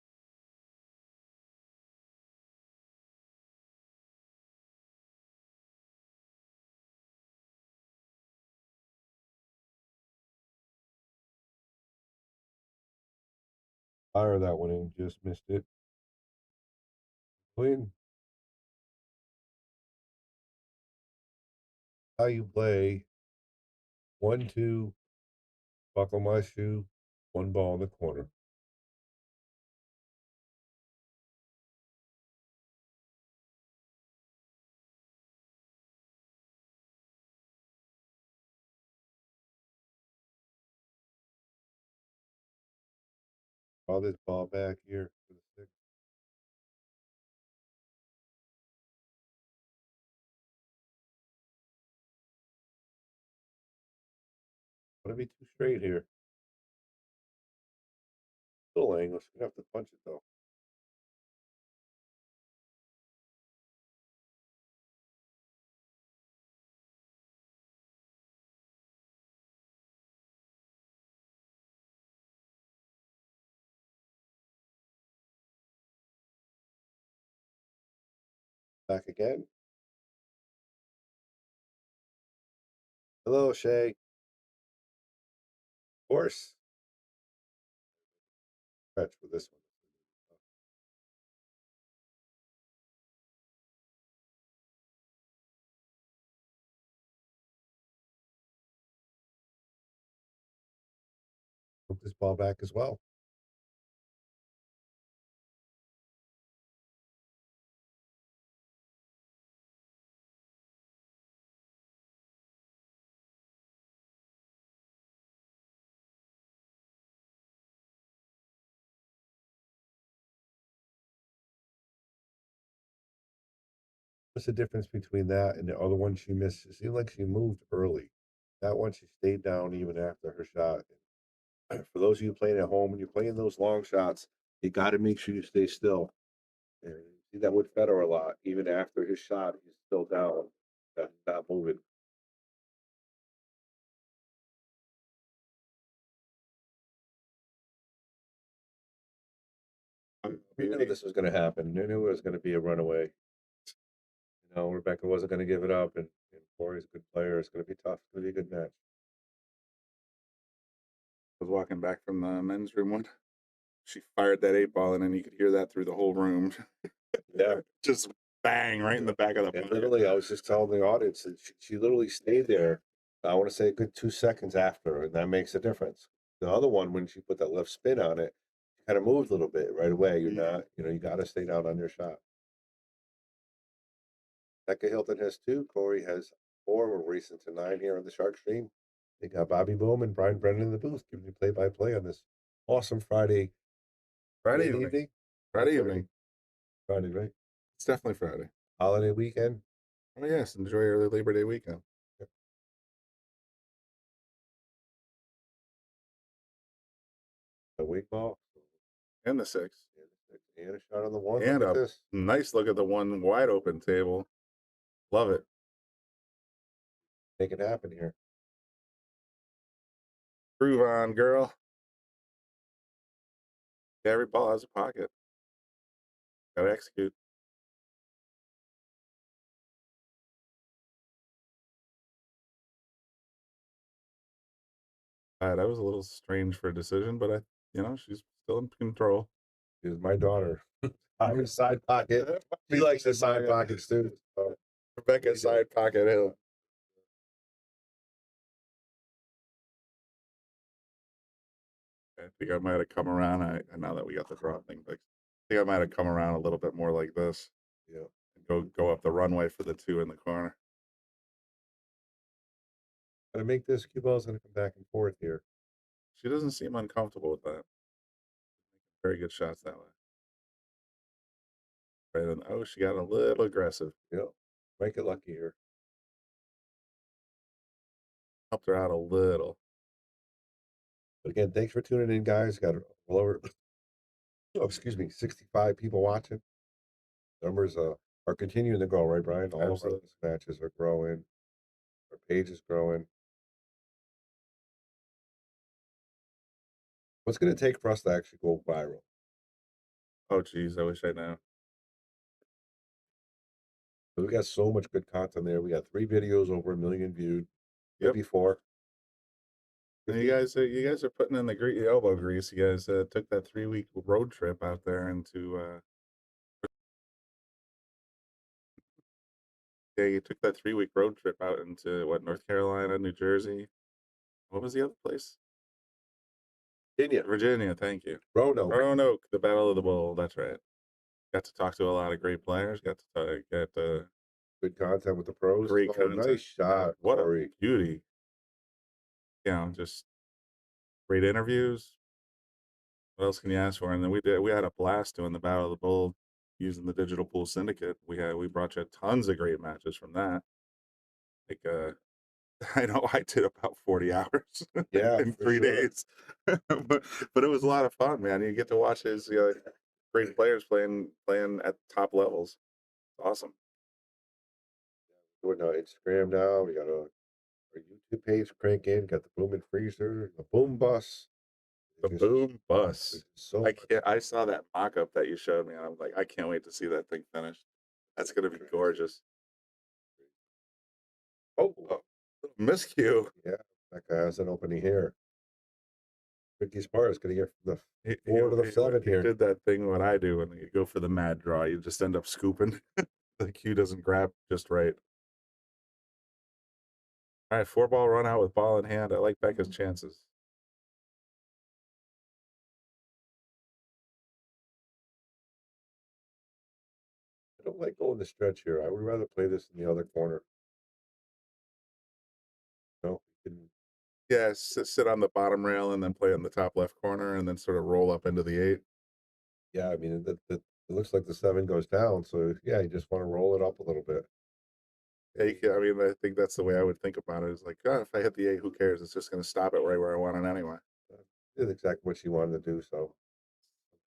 Fire that one in, just missed it. Win. How you play 1-2, buckle my shoe, 1 ball in the corner. Draw this ball back here for the stick. Want to be too straight here. Little angle. She's gonna have to punch it though. Back again. Hello, Shay. Of course. Stretch with this one. Put this ball back as well. What's the difference between that and the other one she missed? It seemed like she moved early. That one she stayed down even after her shot. For those of you playing at home, when you're playing those long shots, you got to make sure you stay still. And you see that with Federer a lot. Even after his shot, he's still down, not moving. We knew this was going to happen. We knew it was going to be a runaway. You know, Rebecca wasn't going to give it up, and Corey's a good player. It's going to be tough. It's going to be a good match. I was walking back from the men's room one. She fired that 8 ball, and then you could hear that through the whole room. Yeah, just bang right in the back of the. And literally, I was just telling the audience that she literally stayed there. I want to say a good 2 seconds after, and that makes a difference. The other one, when she put that left spin on it, she kind of moved a little bit right away. You're not, you got to stay down on your shot. Becca Hilton has 2. Corey has 4. We're racing to 9 here on the Shark Stream. They got Bobby Boom and Brian Brennan in the booth giving you play-by-play on this awesome Friday evening. Friday evening. Friday, right? It's definitely Friday. Holiday weekend. Oh yes, enjoy early Labor Day weekend. A wig ball. And the 6. And a shot on the 1. And look at a this. nice look at the one wide open table. Love it. Make it happen here. Groove on, girl. Every ball has a pocket. Gotta execute. That was a little strange for a decision, but she's still in control. She's my daughter. I'm side pocket. She likes the side pockets too. Rebecca's side pocket hill. I think I might have come around. Now that we got the draw thing fixed, I think I might have come around a little bit more like this. Yeah. And go up the runway for the 2 in the corner. Gotta make this cue ball's gonna come back and forth here. She doesn't seem uncomfortable with that. Very good shots that way. Right, and oh, she got a little aggressive. Yeah. Make it lucky here. Helped her out a little. But again, thanks for tuning in, guys. Got well over 65 people watching. Numbers are continuing to grow, right, Brian? All of our matches are growing. Our page is growing. What's going to take for us to actually go viral? Oh, geez, I wish I knew. So we got so much good content there. We got 3 videos over 1 million viewed. Yep. Maybe 4. And you guys are putting in the elbow grease. You guys took that 3-week road trip out there into. Yeah, you took that 3-week road trip out into North Carolina, New Jersey. What was the other place? Virginia. Thank you. Roanoke, the Battle of the Bull. That's right. Got to talk to a lot of great players. Got to get good content with the pros. Great content. Nice shot. What Corey. a beauty. Just great interviews. What else can you ask for? And then we had a blast doing the Battle of the Bull using the Digital Pool Syndicate. We brought you tons of great matches from that. Like I know I did about 40 hours Yeah, in for 3 sure. days. but it was a lot of fun, man. You get to watch these great players playing at top levels. Awesome. We're doing Instagram now. We got our YouTube page cranking. Got the Boom and Freezer, the Boom Bus. The Boom Bus. So I saw that mock-up that you showed me, and I'm like, I can't wait to see that thing finished. That's gonna be gorgeous. Oh, miscue. Yeah, that guy has an opening here. Ricky Sparks gonna get from the 4 to the 7 He here. did that thing what I do when you go for the mad draw. You just end up scooping. The cue doesn't grab just right. All right, 4-ball run out with ball in hand. I like Becca's chances. I don't like going the stretch here. I would rather play this in the other corner. No, you can, Yeah, sit on the bottom rail and then play in the top left corner and then sort of roll up into the 8. yeah, I mean, it looks like the 7 goes down. So, yeah, you just want to roll it up a little bit. Yeah, I mean, I think that's the way I would think about it. Is like, oh, if I hit the 8, who cares? It's just going to stop it right where I want it anyway. Did exactly what she wanted to do. So,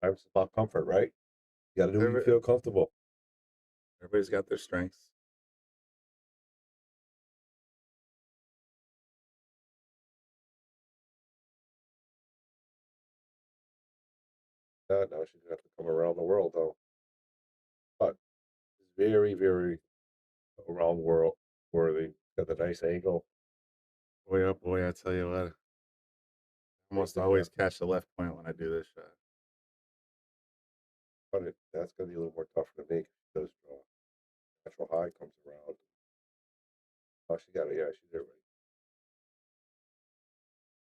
sometimes it's about comfort, right? You got to do what you feel comfortable. Everybody's got their strengths. Now she's going to have to come around the world, though. But it's very, very around world worthy. Got the nice angle. Boy, oh boy, I tell you what. I almost always catch the left point when I do this shot. But that's going to be a little more tougher to make. She does draw. Natural high comes around. Oh, she got it. Yeah, she's there.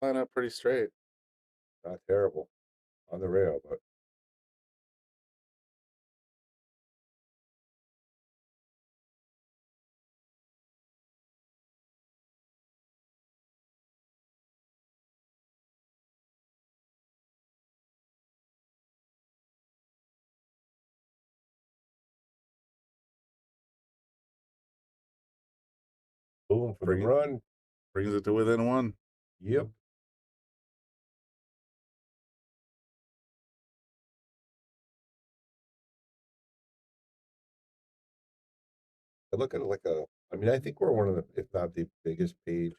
Line up pretty straight. Not terrible on the rail, but boom for the run. Brings it to within 1. Yep. I look at it like I mean, I think we're one of the, if not the biggest page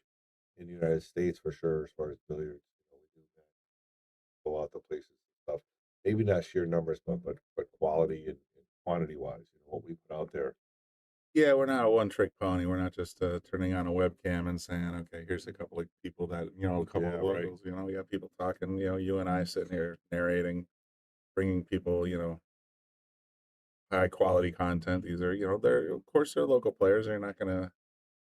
in the United States for sure, as far as billiards. We do that. Go out to places and stuff. Maybe not sheer numbers, but quality and quantity wise, what we put out there. Yeah, we're not a one-trick pony. We're not just turning on a webcam and saying, okay, here's a couple of people that, a couple of locals. Right. We got people talking, you and I sitting here narrating, bringing people, high quality content. These are, they're, of course, they're local players. They're not going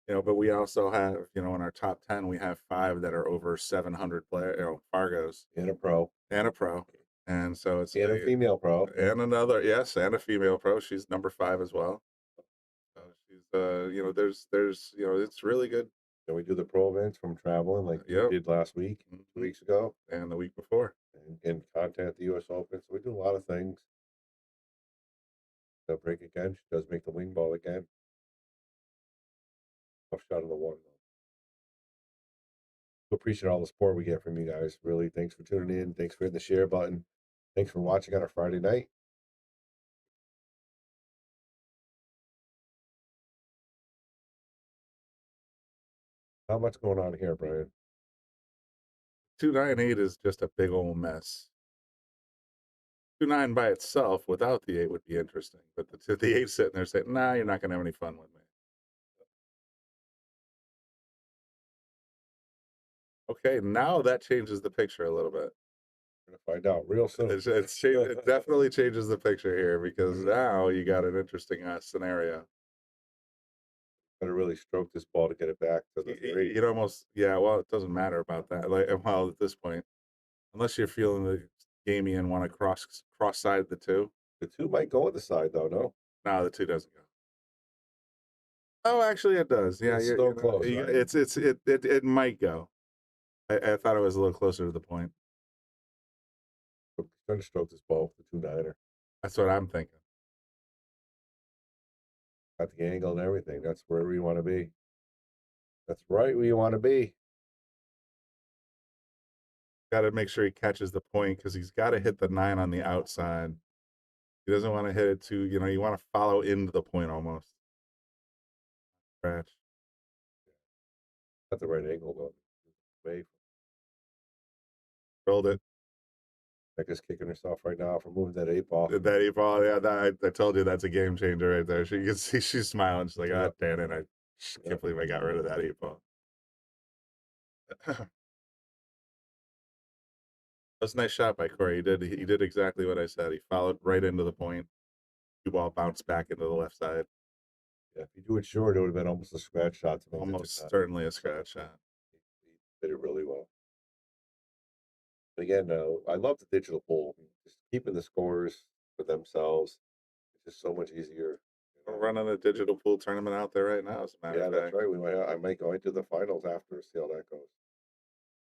to, but we also have, in our top 10, we have 5 that are over 700 Fargos. And a pro. And so it's and a female pro. And another, yes, and a female pro. She's number 5 as well. She's, there's, it's really good. And we do the pro events from traveling like we did last week, 2 weeks ago. And the week before. And content at the U.S. Open. So we do a lot of things. They'll break again. She does make the wing ball again. Tough shot of the one. Appreciate all the support we get from you guys. Really, thanks for tuning in. Thanks for hitting the share button. Thanks for watching on our Friday night. Not much going on here, Brian. 298 is just a big old mess. 2-9 by itself without the 8 would be interesting, but the 8 sitting there saying, "Nah, you're not going to have any fun with me." Okay, now that changes the picture a little bit. We're gonna find out real soon. It definitely changes the picture here because now you got an interesting scenario. Gotta really stroke this ball to get it back to the 3. You'd almost, well, it doesn't matter about that. Well, at this point, unless you're feeling the gamey and want to cross side the 2. The 2 might go on the side though, no? No, the 2 doesn't go. Oh, actually, it does. Yeah, it's so close. Right? It might go. I thought it was a little closer to the point. trying to stroke this ball with the 2-9er. That's what I'm thinking. Got the angle and everything. That's wherever you want to be. That's right where you want to be. Got to make sure he catches the point because he's got to hit the 9 on the outside. He doesn't want to hit it too, you want to follow into the point almost. Scratch. Got the right angle though. Way. Rolled it. Becca's kicking herself right now for moving that 8-ball. That 8-ball, yeah, I told you that's a game changer right there. You can see she's smiling. She's like, oh, damn it. I can't believe I got rid of that 8-ball. That's a nice shot by Corey. He did exactly what I said. He followed right into the point. 2-ball bounced back into the left side. Yeah, if you do it short, it would have been almost a scratch shot. Almost certainly a scratch shot. He did it really well. And again, I love the digital pool. Just keeping the scores for themselves. It's just so much easier. We're running a digital pool tournament out there right now, as a matter Yeah, of that's fact. right. I might go into the finals after, see how that goes.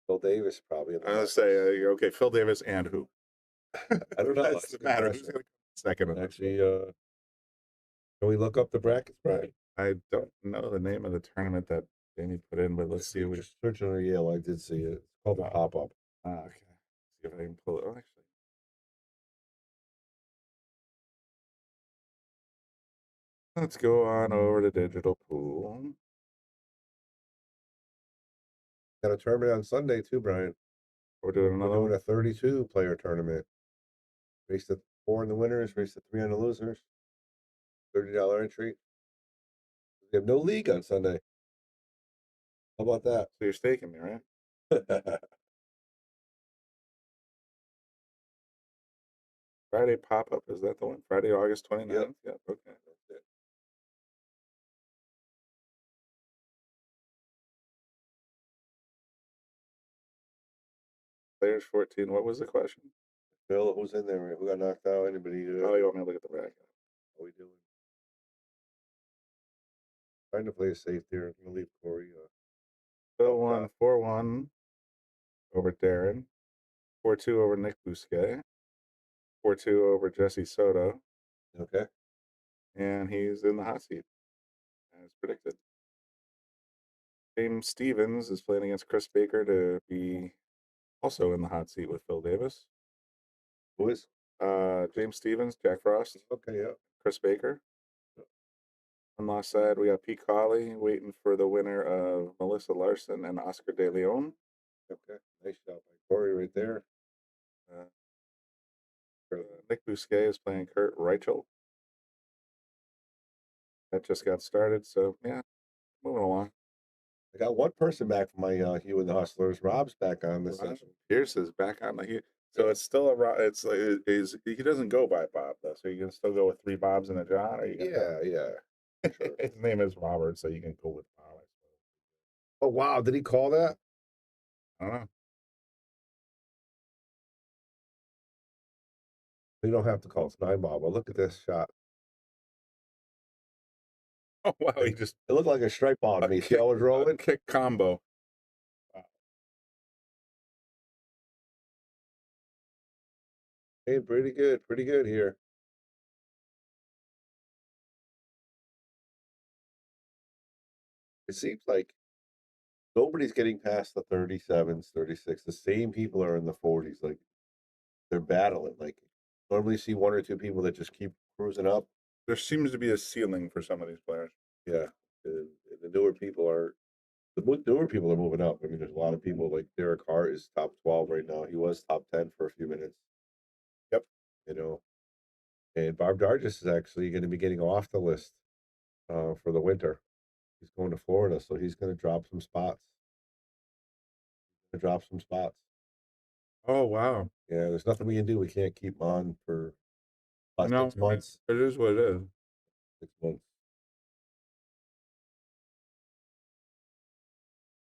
Phil Davis probably. I was going to say, okay, Phil Davis and who? I don't know. That's the matter. Who's going to come second? Actually, can we look up the brackets, Brian? I don't know the name of the tournament that Jamie put in, but let's see. Just search on Yale. I did see it. It's called the pop-up. Okay. See if I can pull it. Oh, actually. Let's go on over to digital pool. Got a tournament on Sunday too, Brian. We're doing another one. A 32-player tournament. Race to 4 on the winners, race to 3 on the losers. $30 entry. We have no league on Sunday. How about that? So you're staking me, right? Friday pop-up, is that the one? Friday, August 29th? Yep. Okay. That's it. Players 14. What was the question? Phil, who's in there? Who got knocked out? Anybody? Oh, you want me to look at the bracket? What are we doing? Trying to play it safe there. I'm going to leave Corey. Phil won 4-1 over Darren. 4-2 over Nick Bousquet. 4-2 over Jesse Soto. Okay. And he's in the hot seat, as predicted. James Stevens is playing against Chris Baker to be also in the hot seat with Phil Davis. Who is? James Stevens, Jack Frost. Okay, yeah. Chris Baker. On the last side, we got Pete Colley waiting for the winner of Melissa Larson and Oscar De Leon. Okay, nice shot by Corey right there. Nick Bousquet is playing Kurt Reichel. That just got started, so yeah, moving along. I got one person back from my Hugh and the Hustlers. Rob's back on this session. Pierce is back on the Hugh. So it's still he doesn't go by Bob though, so you can still go with 3 Bobs and a John, or you can Yeah. Sure. His name is Robert, so you can go with Bob, I suppose. Oh wow, did he call that? I don't know. You don't have to call. It's 9-ball, but look at this shot. Oh wow, he just It looked like a strike ball to me. See how it was rolling? Kick combo. Wow. Hey, pretty good here. It seems like nobody's getting past the 37s, 36. The same people are in the 40s. Like they're battling. Like normally you see 1 or 2 people that just keep cruising up. There seems to be a ceiling for some of these players. Yeah. The newer people are moving up. I mean, there's a lot of people like Derek Hart is top 12 right now. He was top 10 for a few minutes. Yep. And Barb Dargis is actually going to be getting off the list for the winter. He's going to Florida, so he's going to drop some spots. Oh wow. Yeah, there's nothing we can do. We can't keep on for about 6 months. It is what it is. 6 months.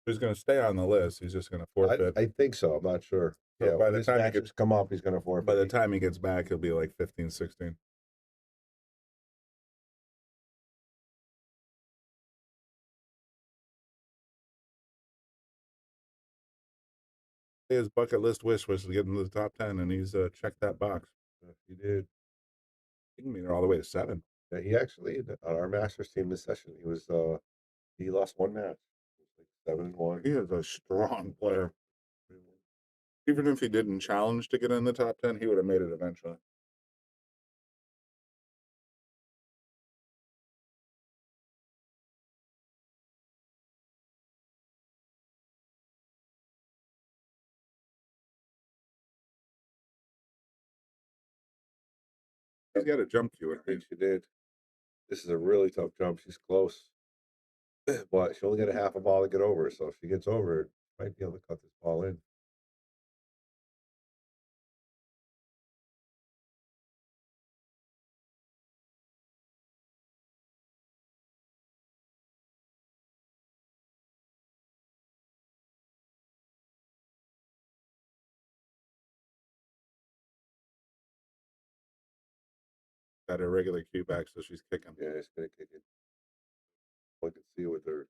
He's going to stay on the list. He's just going to forfeit. I think so. I'm not sure. So yeah, by when the his time he matches come up, he's going to forfeit. By the time he gets back, he'll be like 15, 16. His bucket list wish was to get into the top 10, and he's checked that box. He did. He can be there all the way to 7. Yeah, he actually on our Masters team this session, he lost one match. It was like 7-1. He is a strong player. Even if he didn't challenge to get in the top 10, he would have made it eventually. He's got a jump cue. I think she did. This is a really tough jump. She's close. But she only got a half a ball to get over. So if she gets over it, might be able to cut this ball in. Got her regular cue back, so she's kicking. Yeah, it's gonna kick it. I can see with her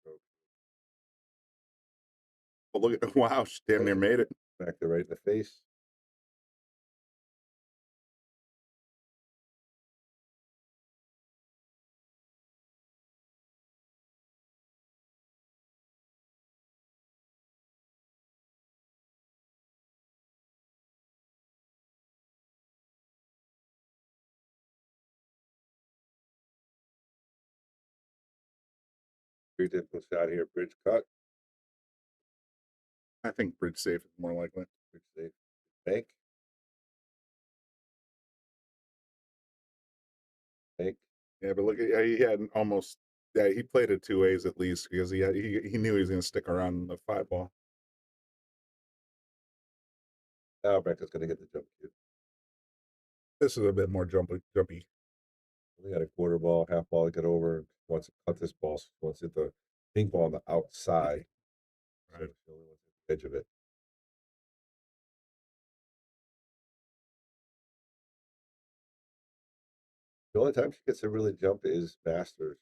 stroke. Well, look at wow, she damn near made it. Back there right in the face. Pretty difficult shot here. Bridge cut. I think bridge safe is more likely. Bridge safe. Bank. Bank. Yeah, but look at he had almost. Yeah, he played it 2 ways at least because he knew he was going to stick around the 5 ball. Now Becca's gonna get the jump cue. This is a bit more jumpy. We got a quarter ball, half ball to get over. Wants to cut this ball. She wants to hit the pink ball on the outside. Right. So she only wants the edge of it. The only time she gets to really jump is Masters.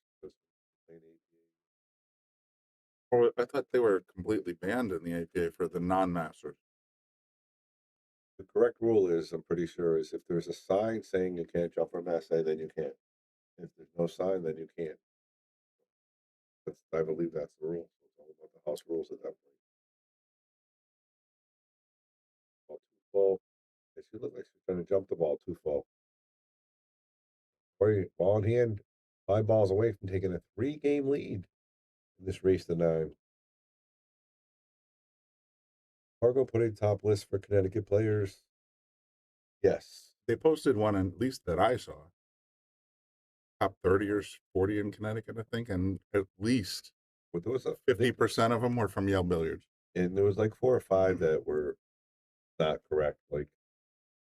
Oh, I thought they were completely banned in the APA for the non-masters. The correct rule is, I'm pretty sure, is if there's a sign saying you can't jump from SA, then you can't. If there's no sign, then you can't. I believe that's the rule. So it's all about the house rules at that point. Ball too full. And she looked like she's trying to jump the ball too full. Ball in hand, 5 balls away from taking a 3-game lead in this race to 9. Fargo putting top list for Connecticut players. Yes. They posted one, at least that I saw. Top 30 or 40 in Connecticut, I think, and at least 50% of them were from Yale Billiards. And there was like 4 or 5 that were not correct, like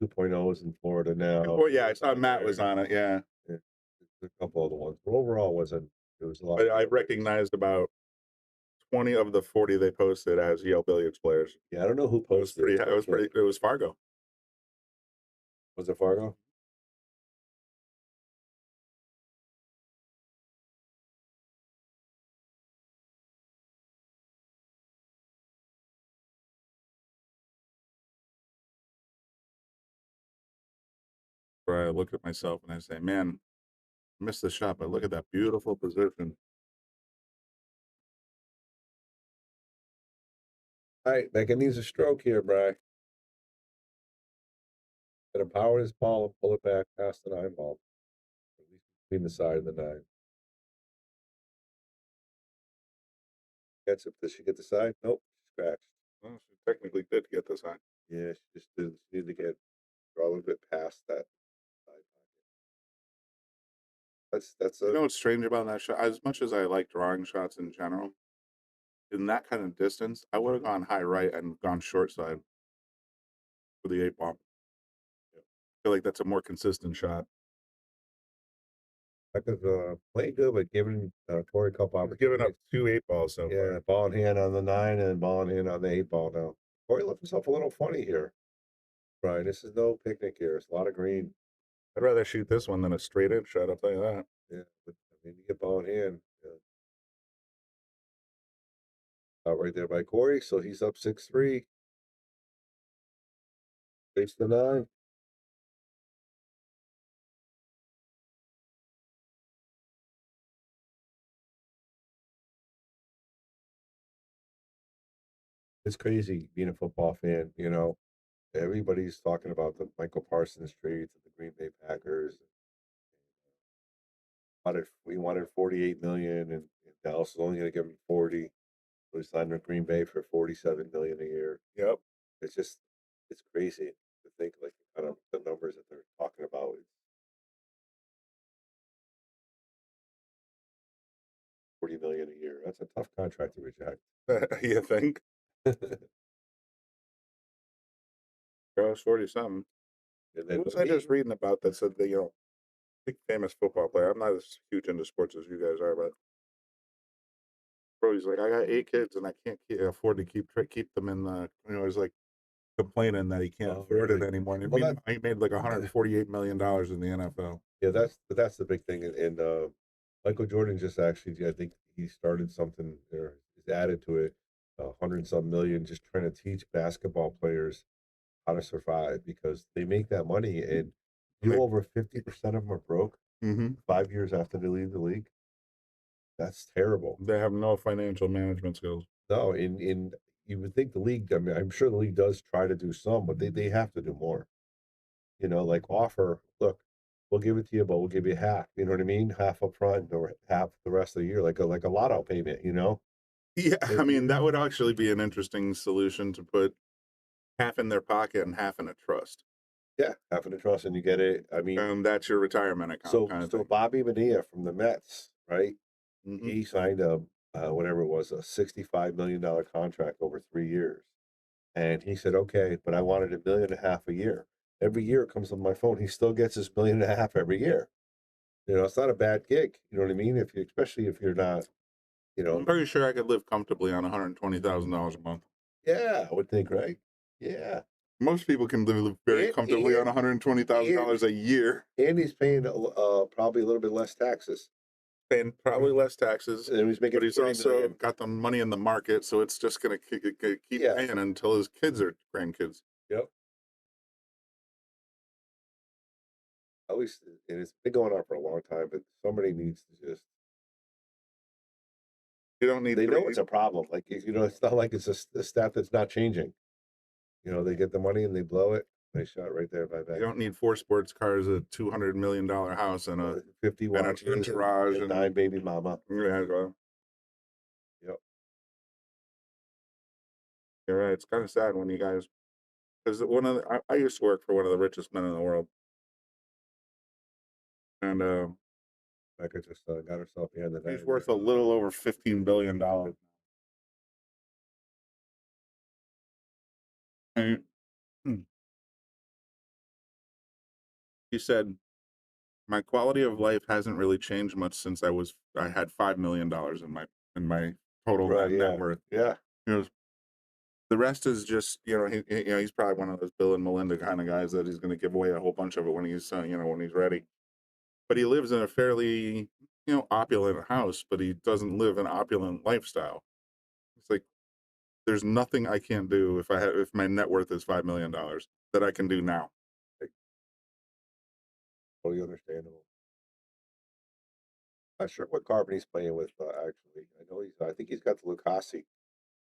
2.0s in Florida now. Oh yeah, I saw Matt was on it. Yeah, a couple other ones, but overall wasn't. There was a lot. But I recognized about 20 of the 40 they posted as Yale Billiards players. Yeah, I don't know who posted. It was Fargo. Was it Fargo? Where I look at myself and I say, man, I missed the shot, but look at that beautiful position. All right, Becca needs a stroke here, Bry. Gotta power this ball and pull it back past the 9 ball. At least between the side of the 9. Gets it. Does she get the side? Nope, she scratched. Well, she technically did get the side. Yeah, she just didn't. She needed to draw a little bit past that side pocket. That's You know what's strange about that shot? As much as I like drawing shots in general, in that kind of distance, I would have gone high right and gone short side for the 8 ball. I feel like that's a more consistent shot. Becca's playing good, but giving Corey a couple opportunities. Giving up 2 8 balls so far. Ball in hand on the 9 and ball in hand on the 8 ball now. Corey left himself a little funny here. Right, this is no picnic here. It's a lot of green. I'd rather shoot this one than a straight in shot, I'll tell you that. Yeah, but I mean, you get ball in hand. Out right there by Corey, so he's up 6-3. 6-9. It's crazy being a football fan, you know. Everybody's talking about the Michael Parsons trade to the Green Bay Packers. We wanted 48 million, and Dallas is only going to give him 40. So he signed with Green Bay for 47 million a year. Yep. It's just, it's crazy to think like kind of the numbers that they're talking about. 40 million a year. That's a tough contract to reject. You think? It's 40 something. And then What was I just reading about that said that, you know, big famous football player. I'm not as huge into sports as you guys are, but bro, he's like, I got 8 kids and I can't afford to keep them in the, you know, he's like complaining that he can't afford it anymore. And Well, he made like $148 million in the NFL. Yeah, that's the big thing. And Michael Jordan just actually, I think he started something or he's added to it, 100-some million, just trying to teach basketball players how to survive because they make that money and over 50% of them are broke 5 years after they leave the league. That's terrible. They have no financial management skills. No, in you would think the league, I mean, I'm sure the league does try to do some, but they have to do more. You know, like offer, look, we'll give it to you, but we'll give you half. You know what I mean? Half up front or half the rest of the year, like a lotto payment, you know? Yeah, I mean, that would actually be an interesting solution to put half in their pocket and half in a trust. Yeah, half in a trust, and you get it. I mean, and that's your retirement account. So, kind of so thing. Bobby Bonilla from the Mets, right? He signed a whatever it was, a $65 million contract over 3 years, and he said, "Okay, but I wanted $1.5 million a year. Every year it comes on my phone. He still gets his $1.5 million every year. You know, it's not a bad gig. You know what I mean? Especially if you're not, you know, I'm pretty sure I could live comfortably on $120,000 a month. Yeah, I would think, right? Yeah. Most people can live very comfortably on $120,000 a year. And he's paying probably a little bit less taxes. Paying probably less taxes. And he's making but he's also got the money in the market, so it's just going to keep paying until his kids are grandkids. Yep. At least, and it's been going on for a long time, but somebody needs to just. You don't need. They know it's a problem. Like, you know, it's not like it's a stat that's not changing. You know, they get the money and they blow it. They shot right there by back. You don't need 4 sports cars, a $200 million house, and a 50 and an entourage, and 9 baby mama. Yeah, Yep. You're right. It's kind of sad when you guys, because I used to work for one of the richest men in the world, and Becca just got herself behind the. He's worth a little over $15 billion. And he said, "My quality of life hasn't really changed much since I had $5 million in my total net worth. Yeah, the rest is just he's probably one of those Bill and Melinda kind of guys that he's going to give away a whole bunch of it when he's when he's ready. But he lives in a fairly opulent house, but he doesn't live an opulent lifestyle. It's like there's nothing I can't do if my net worth is $5 million that I can do now." Totally understandable. Not sure what carbon he's playing with, actually. I think he's got the Lucasi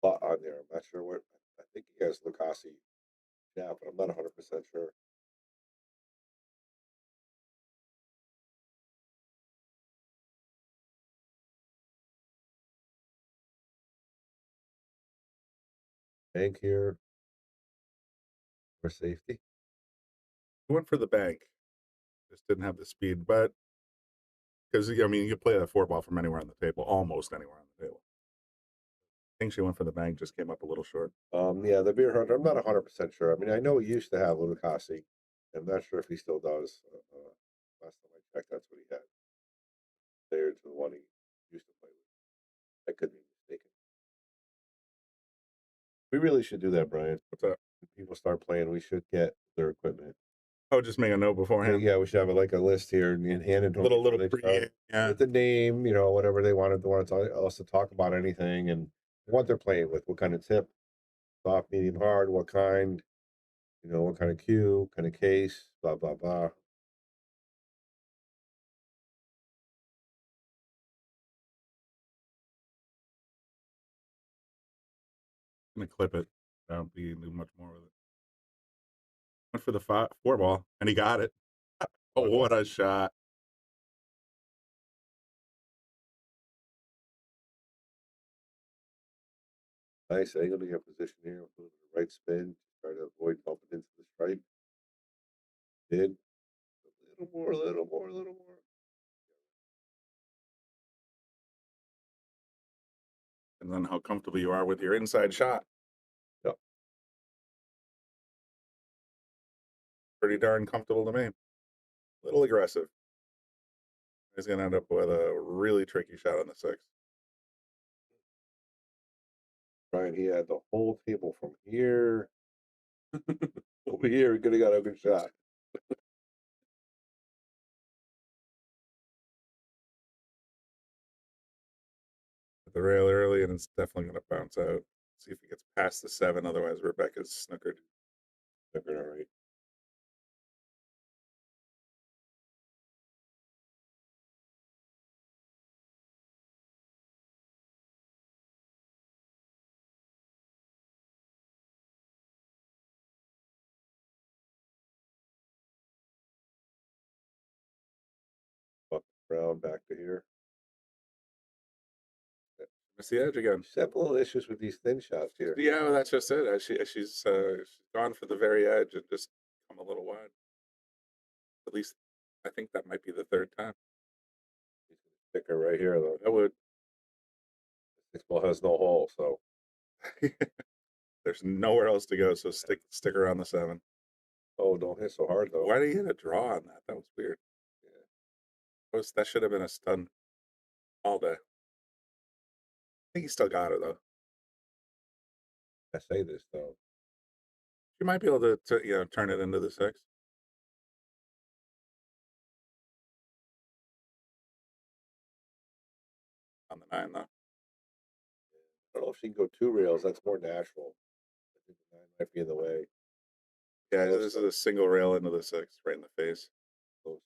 on there. I'm not sure what. I think he has Lucasi now, but I'm not 100% sure. Bank here for safety. He went for the bank. Just didn't have the speed, but because you can play that 4-ball from anywhere on the table, almost anywhere on the table. I think she went for the bank, just came up a little short. Yeah, the beer hunter. I'm not 100% sure. I mean, I know he used to have Lucasi. I'm not sure if he still does. Last time I checked, that's what he had. There to the one he used to play with. I could be mistaken. We really should do that, Brian. What's that? When people start playing, we should get their equipment. Oh, just make a note beforehand. Yeah, we should have a list here and hand it to little them with the name, whatever they wanted us to talk about anything and what they're playing with, what kind of tip, soft, medium, hard, what kind, You know, what kind of cue, kind of case, blah, blah, blah. I'm gonna clip it. I don't be do much more with it. Went for the 4 ball, and he got it. Oh, what a shot! Nice angle to get position here with a little bit of right spin. Try to avoid bumping into the stripe. Did. A little more, a little more, a little more. And then how comfortable you are with your inside shot. Yep. Pretty darn comfortable to me. A little aggressive. He's gonna end up with a really tricky shot on the 6. Brian, he had the whole table from here over here. He could have got a good shot. The rail early, and it's definitely gonna bounce out. See if he gets past the 7. Otherwise, Rebecca's snookered. Snookered, all right. Around back to here. It's the edge again. She's having little issues with these thin shots here. Yeah, well, that's just it. She's gone for the very edge and just come a little wide. At least I think that might be the 3rd time. She's gonna stick her right here though. I would. This ball has no hole, so There's nowhere else to go, so stick her on the 7. oh, don't hit so hard though. Why did he hit a draw on that? That was weird. Yeah. That should have been a stun all day. I think he still got her though. I say this though. You might be able to turn it into the 6. On the 9 though. I don't know if she can go 2 rails. That's more natural. I think the 9 might be in the way. Yeah, Close this is though. a single rail into the 6, right in the face. Close.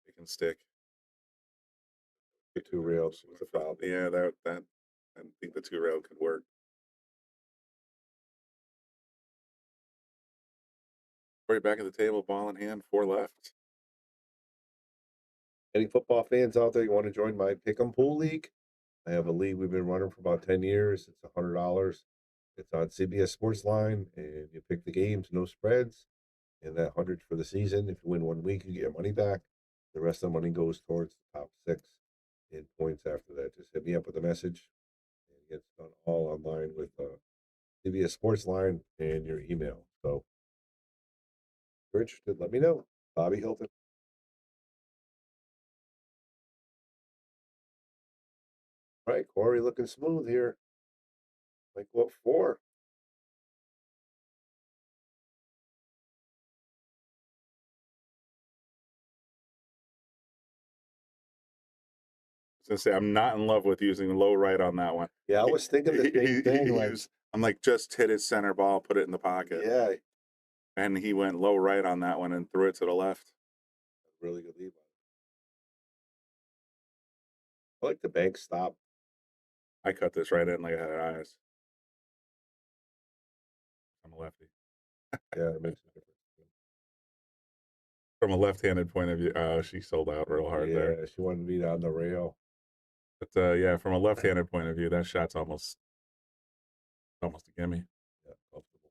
It can stick. Get 2 rails with the foul. Yeah, that I think the 2 rail could work. Corey back at the table, ball in hand, 4 left. Any football fans out there, you want to join my Pick'em Pool League? I have a league we've been running for about 10 years. It's $100. It's on CBS Sports Line, and you pick the games, no spreads, and that 100 for the season. If you win 1 week, you get your money back. The rest of the money goes towards the top 6 in points after that. Just hit me up with a message, and it's done all online with CBS Sports Line and your email. So if you're interested, let me know. Bobby Hilton. All right, Corey looking smooth here. Like what 4? I was gonna say I'm not in love with using low right on that one. Yeah, I was thinking the same thing. Like, I'm like, just hit his center ball, put it in the pocket. yeah, And he went low right on that one and threw it to the left. really good lead. I like the bank stop. I cut this right in like I had eyes. I'm a lefty. Yeah, it makes a difference. From a left-handed point of view, she sold out real hard there. Yeah, she wanted to be on the rail. But yeah, from a left-handed point of view, that shot's almost a gimme. Yeah, comfortable.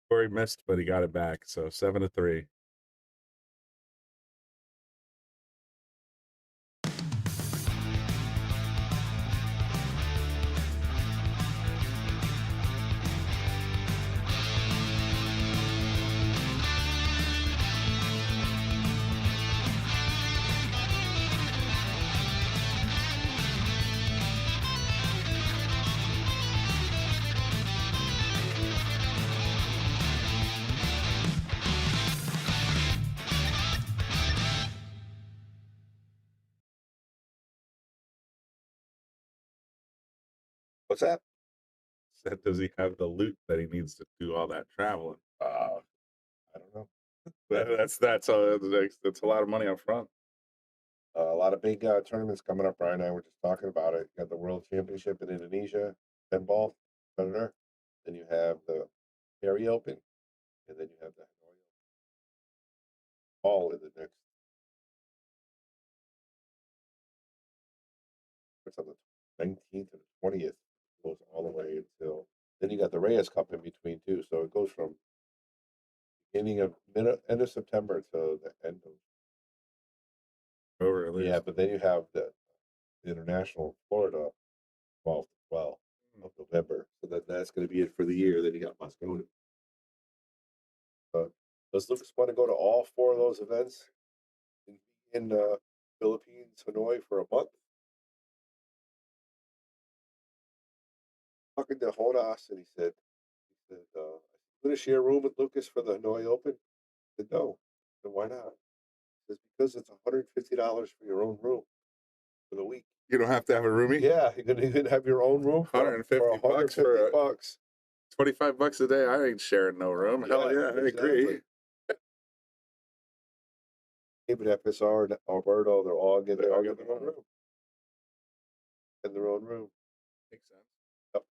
Corey missed, but he got it back. So 7-3. What's that? that does he have the loot that he needs to do all that traveling? I don't know. That's a lot of money up front. A lot of big tournaments coming up. Brian and I were just talking about it. You got the World Championship in Indonesia, pinball, Predator. Then you have the Harry Open, and then you have the Hanoi Open. All in the next. It's on the 19th and 20th. Goes all the way until. Then you got the Reyes Cup in between too. So it goes from beginning of end of September to the end of. Over at least. Yeah, but then you have the International Florida 12th to 12 of November. So that's going to be it for the year. Then you got Moscow. Does Lucas want to go to all 4 of those events in Philippines, Hanoi for a month? Talking to Jonas, and he said, I'm going to share a room with Lucas for the Hanoi Open. I said, no. Then why not? He says, because it's $150 for your own room for the week. You don't have to have a roomie? Yeah, you're going to have your own room for 150 bucks for bucks. $25 a day. I ain't sharing no room. Hell yeah, I agree. David FSR and Alberto, they're all getting their own room. In their own room. Makes sense. Yep.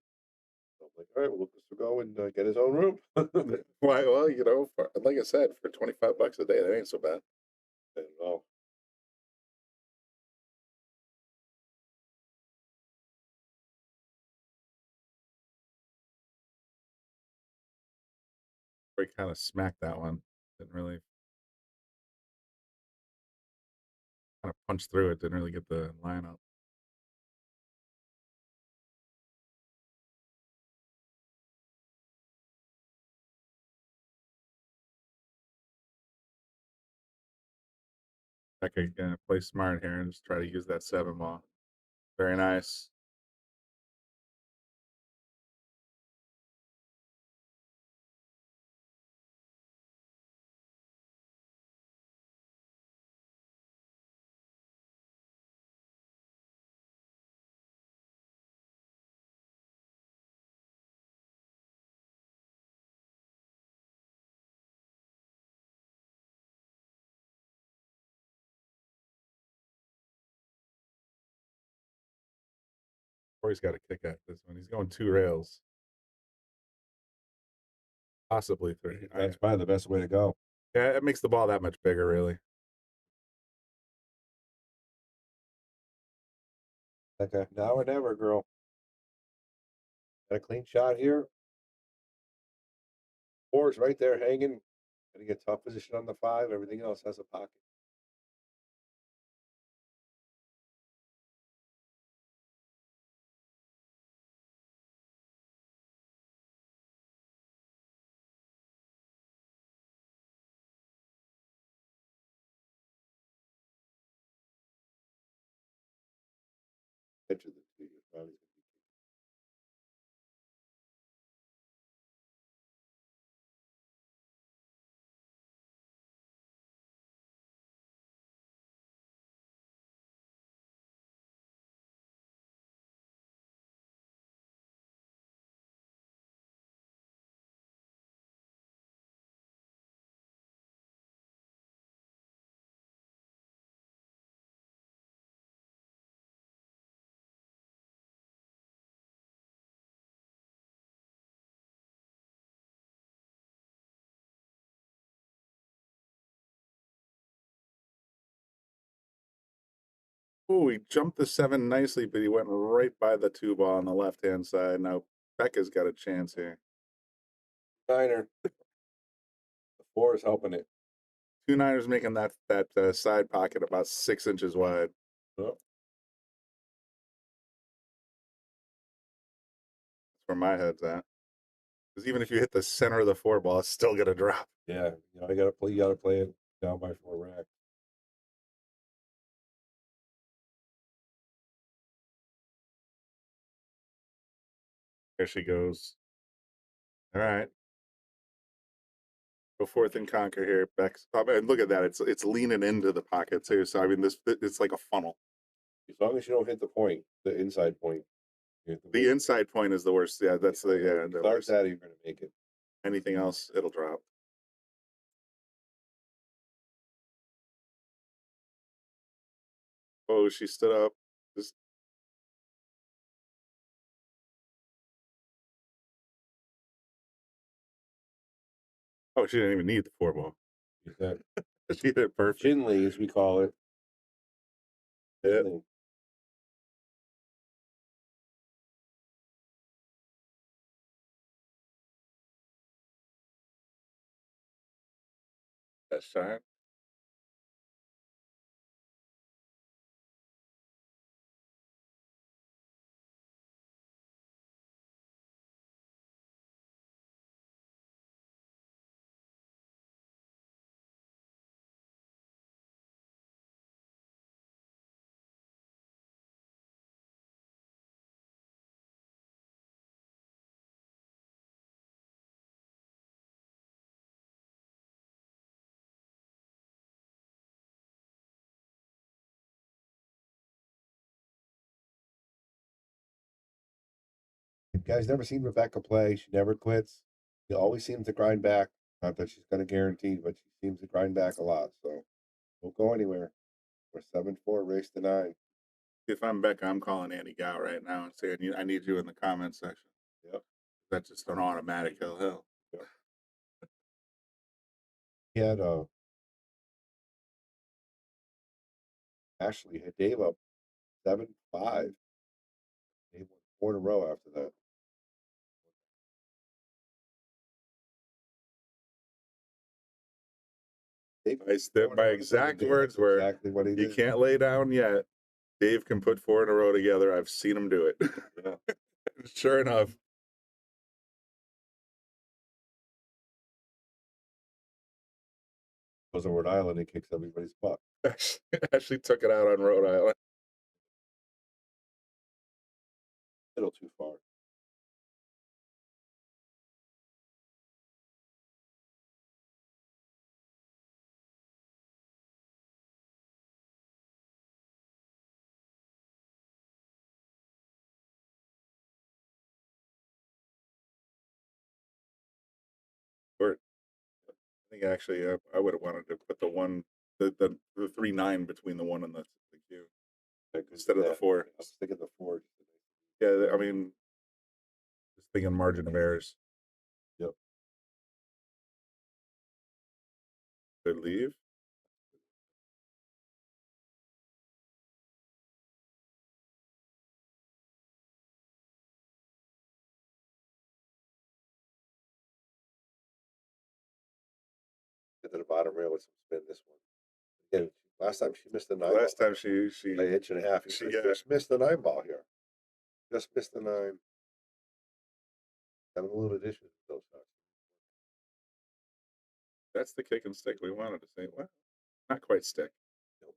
So I'm like, all right, well, Lucas will go and get his own room. Why? Well, you know, like I said, for $25 a day, that ain't so bad. I don't know. We kind of smacked that one. Didn't really kind of punch through it. Didn't really get the line up. I could play smart here and just try to use that 7 ball. Very nice. Corey's got a kick at this one. He's going 2 rails. Possibly 3. That's probably the best way to go. Yeah, it makes the ball that much bigger, really. Okay, now or never, girl. Got a clean shot here. 4 is right there hanging. Gonna get tough position on the 5. Everything else has a pocket. Picture the 2 years. Riley's gonna be Oh, he jumped the 7 nicely, but he went right by the 2 ball on the left-hand side. Now Becca's got a chance here. 9er. The 4 is helping it. 2 9ers making that side pocket about 6 inches wide. Yep. That's where my head's at. Because even if you hit the center of the 4 ball, it's still gonna drop. Yeah, you gotta play it down by 4 rack. There she goes. All right. Go forth and conquer here, Bex. And look at that. It's leaning into the pocket too. So I mean, it's like a funnel. As long as you don't hit the point, the inside point. The inside point is the worst. Yeah, that's the the Start worst. that, you're gonna make it. Anything else, it'll drop. Oh, she stood up. Just oh, she didn't even need the 4-ball. She did it perfect. Chinley, as we call it. Yeah. Chinley. That shine. You guys never seen Rebecca play. She never quits. She always seems to grind back. Not that she's gonna guarantee, but she seems to grind back a lot. So won't go anywhere. We're 7-4, race to 9. If I'm Becca, I'm calling Andy Gow right now and saying, I need you in the comment section. Yep. That's just an automatic hill. Yep. He had Ashley had Dave up 7-5. Dave won 4 in a row after that. My exact words were, exactly what he you did. can't lay down yet. Dave can put 4 in a row together. I've seen him do it. Yeah. Sure enough. Goes to Rhode Island and kicks everybody's butt. Actually took it out on Rhode Island. A little too far. I think actually I would have wanted to put the 3-9 between the 1 and the Q instead of the 4. I was thinking the 4. Yeah, I mean, just thinking margin of errors. Yep. Good leave. Get to the bottom rail with some spin this one. Again, last time she missed the 9. Last time she by an inch and a half. She just missed the 9 ball here. Just missed the 9. Having a little addition to those shots. That's the kick and stick we wanted to say. Well, not quite stick. Nope.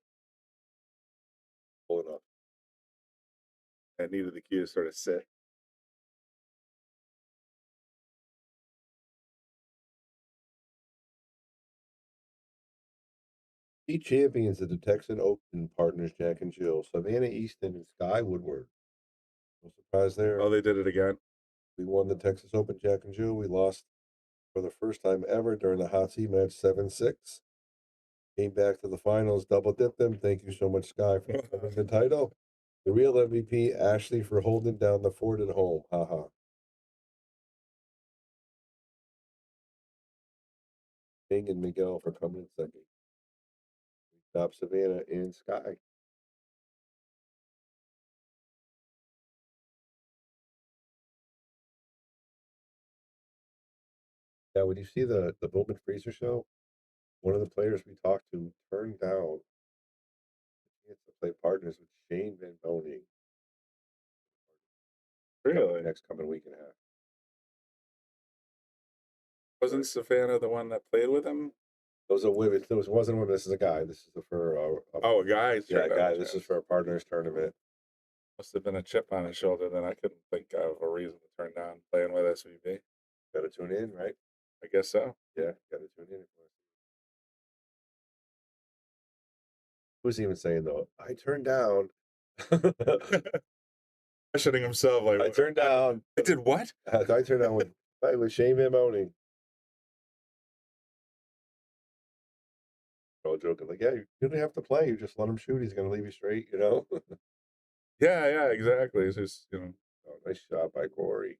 Pull it up. I needed the cue to sort of sit. He champions at the Texan Open partners Jack and Jill, Savannah Easton and Sky Woodward. No surprise there. Oh, they did it again. We won the Texas Open Jack and Jill. We lost for the first time ever during the hot seat match 7-6. Came back to the finals, double dipped them. Thank you so much, Sky, for winning the title. The real MVP, Ashley, for holding down the fort at home. Haha. King and Miguel for coming in second. Top Savannah and Sky. Yeah, when you see the Bowman Freezer show, one of the players we talked to turned down the chance to play partners with Shane Van Boning. Really? Next coming week and a half. Wasn't Savannah the one that played with him? Those are women. This wasn't a woman. This is a guy. This is for a guy. Yeah, guy. This is for a partners tournament. Must have been a chip on his shoulder. Then I couldn't think of a reason to turn down playing with SVB. Got to tune in, right? I guess so. Yeah, got to tune in. Who's even saying though? I turned down. questioning himself like I turned down. I did what? I turned down with Shane Van Moning. All joking, like, yeah, you don't have to play. You just let him shoot. He's going to leave you straight, you know? Yeah, exactly. It's just, Oh, nice shot by Corey.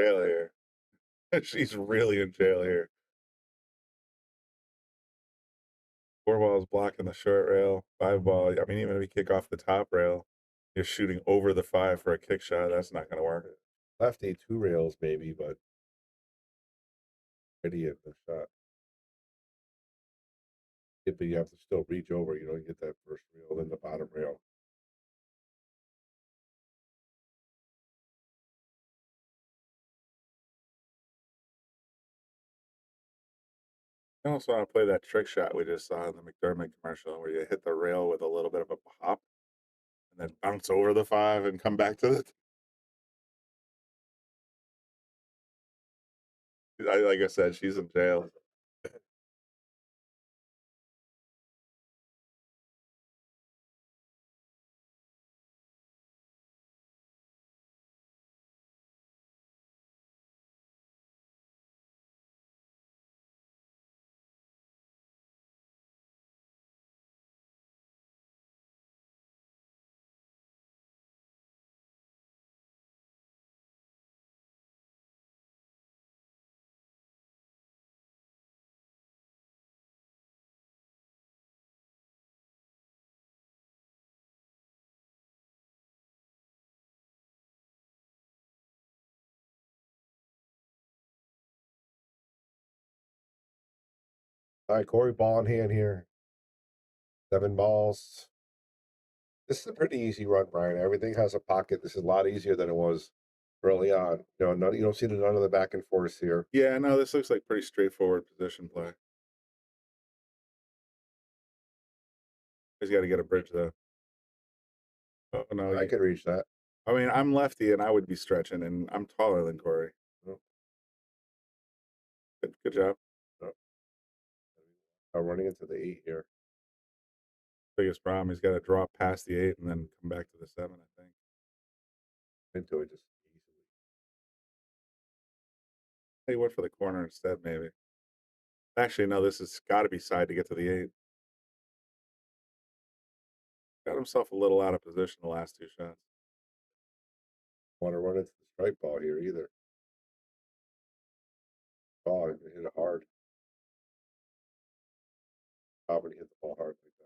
jail here. She's really in jail here. 4 balls blocking the short rail. 5 ball. I mean, even if you kick off the top rail, you're shooting over the 5 for a kick shot. That's not going to work. Lefty 2 rails maybe, but idiot the shot. But you have to still reach over. You don't get that first rail, then the bottom rail. I also want to play that trick shot we just saw in the McDermott commercial where you hit the rail with a little bit of a pop and then bounce over the 5 and come back to the. Like I said, she's in jail. All right, Corey, ball in hand here. 7 balls. This is a pretty easy run, Brian. Everything has a pocket. This is a lot easier than it was early on. You know, you don't see none of the back and forth here. Yeah, no, this looks like pretty straightforward position play. He's got to get a bridge though. Oh no, I could reach that. I mean, I'm lefty and I would be stretching, and I'm taller than Corey. Oh. Good job. Oh. I'm running into the 8 here. Biggest problem, he's got to drop past the 8 and then come back to the 7, I think. Into it just easily. He went for the corner instead, maybe. Actually, no, this has got to be side to get to the 8. Got himself a little out of position the last 2 shots. Want to run into the strike ball here either. Oh, it hit it hard. Probably hit the ball hard like that.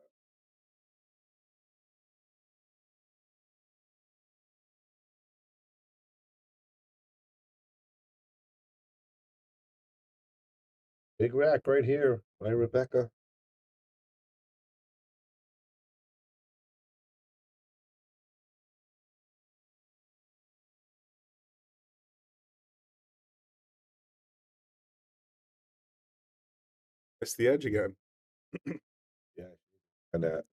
Big rack right here by Rebecca. Missed the edge again. Yeah. And that.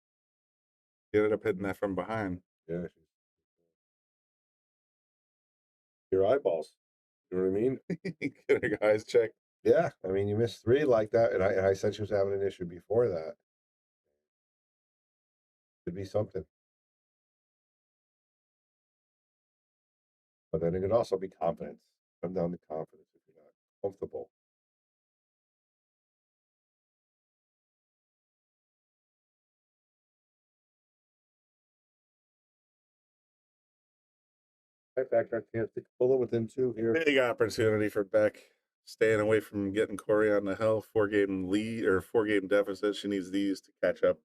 He ended up hitting that from behind. Yeah. Your eyeballs. You know what I mean? Get her guys checked. Yeah. I mean, you missed 3 like that. And I said she was having an issue before that. Could be something. But then it could also be confidence. Come down to confidence if you're not comfortable. Right back our chance to pull it within 2 here. Big opportunity for Beck. Staying away from getting Corey on the hell. 4-game lead or 4-game deficit. She needs these to catch up.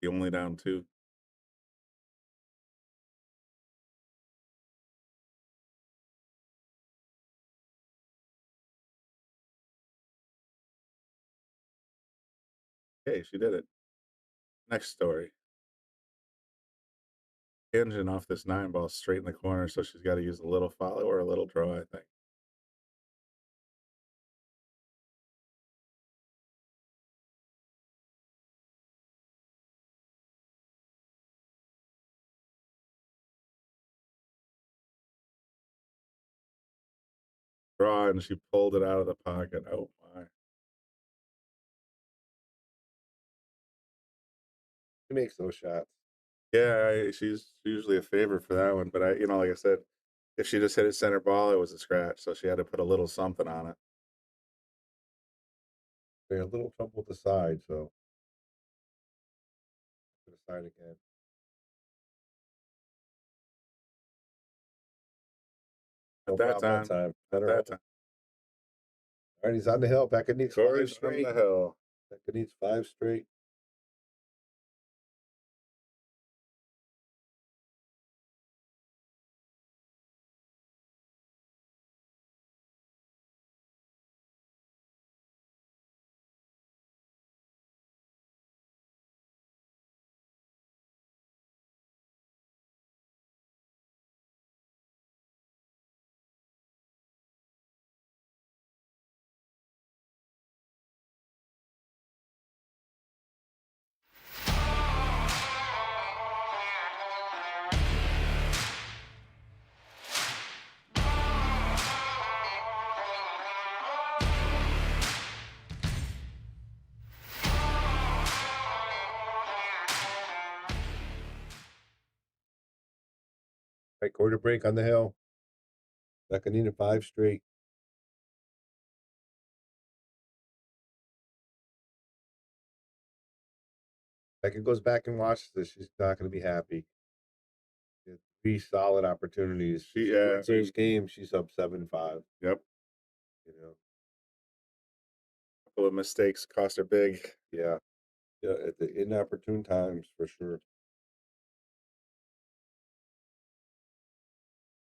The only down 2. Okay, she did it. Next story. Engine off this 9 ball straight in the corner, so she's got to use a little follow or a little draw, I think. draw, and she pulled it out of the pocket. Oh my! She makes those shots. Yeah, she's usually a favorite for that one. But like I said, if she just hit it center ball, it was a scratch. So she had to put a little something on it. They're a little trouble with the side, so to the side again. At that time. At that time. All right, he's on the hill. Becca needs Corey's 5 straight. on the hill. Becca needs 5 straight. Right, quarter break on the hill. Becca needed 5 straight. Becca goes back and watches this. She's not going to be happy. 3 solid opportunities. She wins those games. She's up 7-5. Yep. You know, a couple of mistakes cost her big. Yeah, at the inopportune times for sure.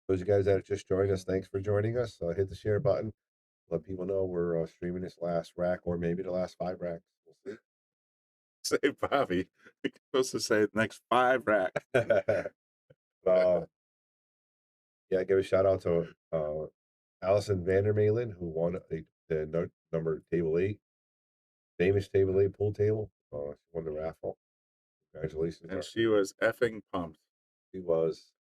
Those of you guys that just joined us, thanks for joining us. Hit the share button. Let people know we're streaming this last rack, or maybe the last 5 racks. We'll see. Say Bobby. You're supposed to say next 5 racks. Yeah, give a shout out to Allison Vandermalen, who won the number table 8, famous table 8 pool table. She won the raffle. Congratulations! And she was effing pumped. She was.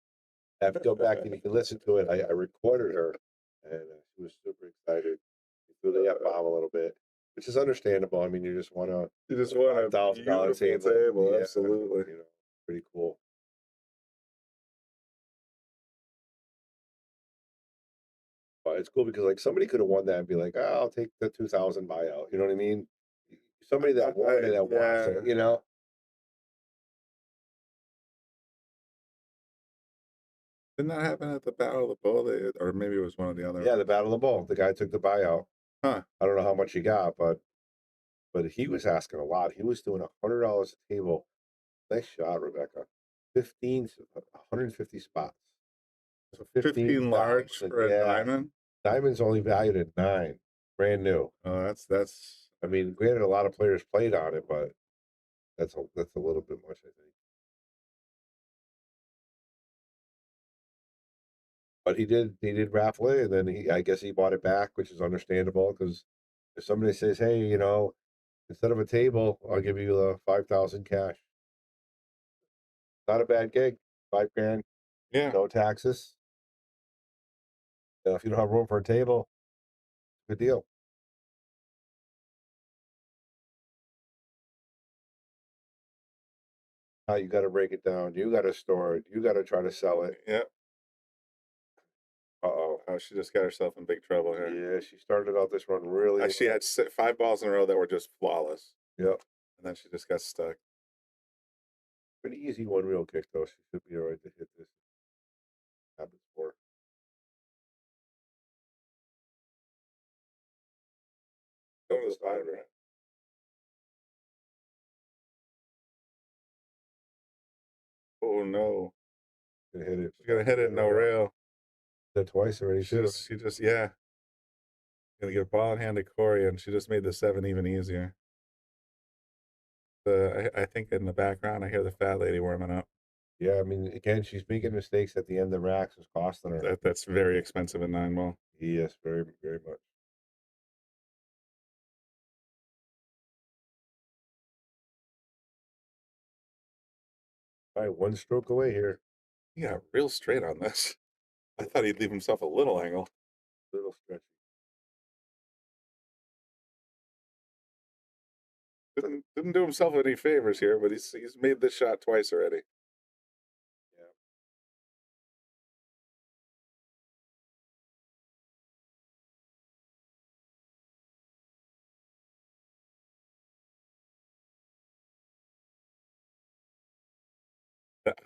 I have to go back and you can listen to it. I recorded her, and she was super excited. She threw the F bomb a little bit, which is understandable. I mean, you just want a $1,000 table. Yeah, absolutely. Pretty cool. But it's cool because like somebody could have won that and be like, oh, I'll take the 2,000 buyout. You know what I mean? Somebody that won it that wants it. Didn't that happen at the Battle of the Bull? Or maybe it was one of the other. Yeah, the Battle of the Bull. The guy took the buyout. Huh. I don't know how much he got, but he was asking a lot. He was doing $100 a table. Nice shot, Rebecca. 150 spots. So 15 large for a diamond? Diamond's only valued at 9. Brand new. Oh, that's. I mean, granted, a lot of players played on it, but that's a little bit much, I think. But he did raffle it, and then I guess he bought it back, which is understandable because if somebody says, hey, instead of a table, I'll give you the 5,000 cash. Not a bad gig. $5,000. Yeah. No taxes. If you don't have room for a table, good deal. Now you got to break it down. You got to store it. You got to try to sell it. Yeah. Oh, she just got herself in big trouble here. Yeah, she started out this run really. She had 5 balls in a row that were just flawless. Yep. And then she just got stuck. Pretty easy one real kick though. She should be all right to hit this. Happens for her. Go to the side, right? Oh no. Gonna hit it. She's gonna hit it, no rail. That twice already. She just yeah. Gonna get a ball in hand to Corey, and she just made the 7 even easier. I think in the background I hear the fat lady warming up. Yeah, I mean, again, she's making mistakes at the end of the racks. It's costing her. That's very expensive in 9 ball. Yes, very, very much. All right, 1 stroke away here. He got real straight on this. I thought he'd leave himself a little angle. Little stretchy. Didn't do himself any favors here, but he's made this shot twice already.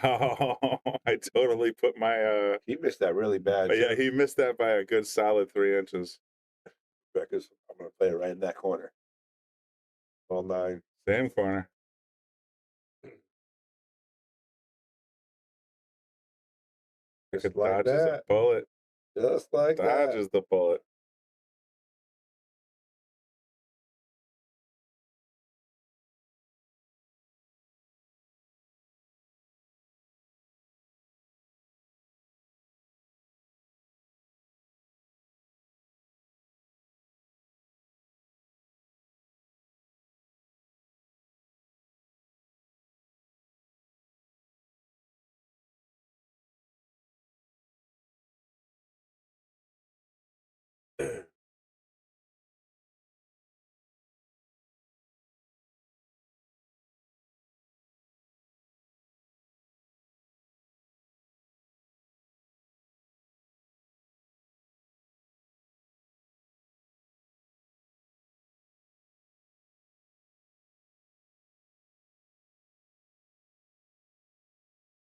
Oh, I totally put my He missed that really bad. but yeah, too. he missed that by a good solid 3 inches. Rebecca's, I'm going to play it right in that corner. All 9. Same corner. Just It like dodges a that. bullet. Just like that. Dodges the bullet.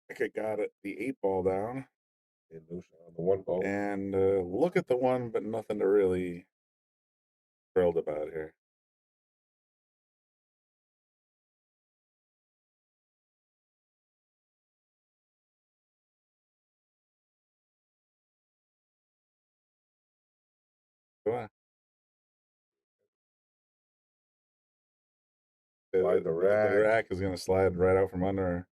I think I got it. The 8 ball down. And Lucia on the 1 ball. And look at the 1, but nothing to really thrilled about here. Come on. Slide the rack. The rack is going to slide right out from under her.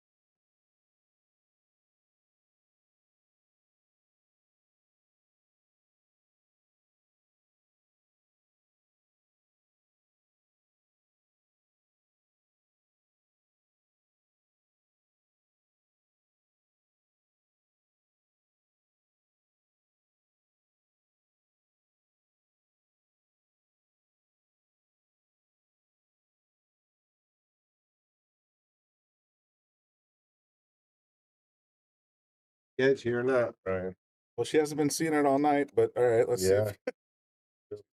Edge here or not, Brian? Well, she hasn't been seeing it all night, but all right, let's see. Yeah.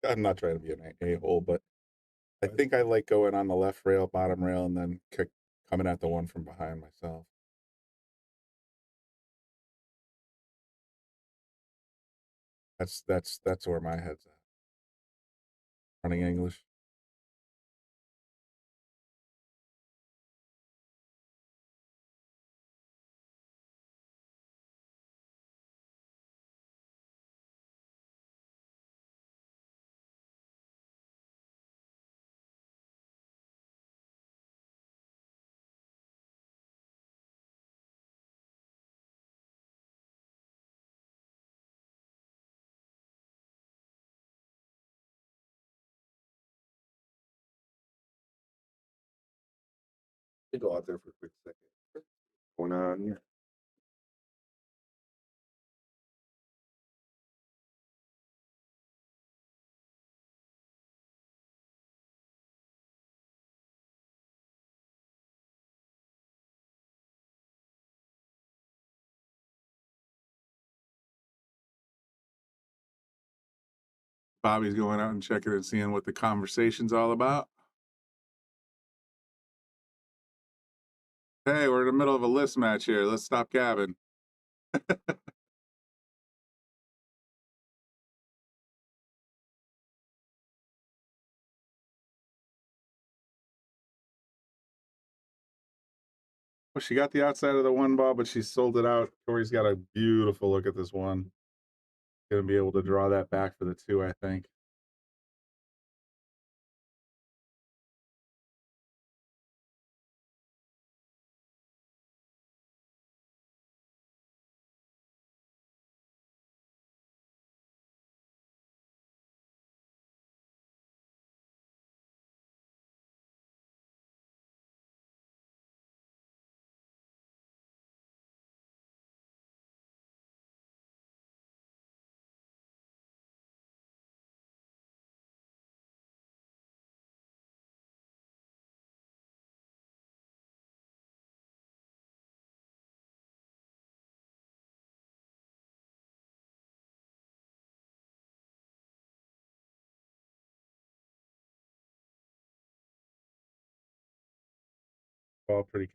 I'm not trying to be an a-hole, but I think I like going on the left rail, bottom rail, and then coming at the 1 from behind myself. That's where my head's at. Running English. You go out there for a quick second. What's going on here? Bobby's going out and checking and seeing what the conversation's all about. Hey, we're in the middle of a list match here. Let's stop gabbing. Well, she got the outside of the 1 ball, but she sold it out. Tori's got a beautiful look at this 1. Going to be able to draw that back for the 2, I think. ball pretty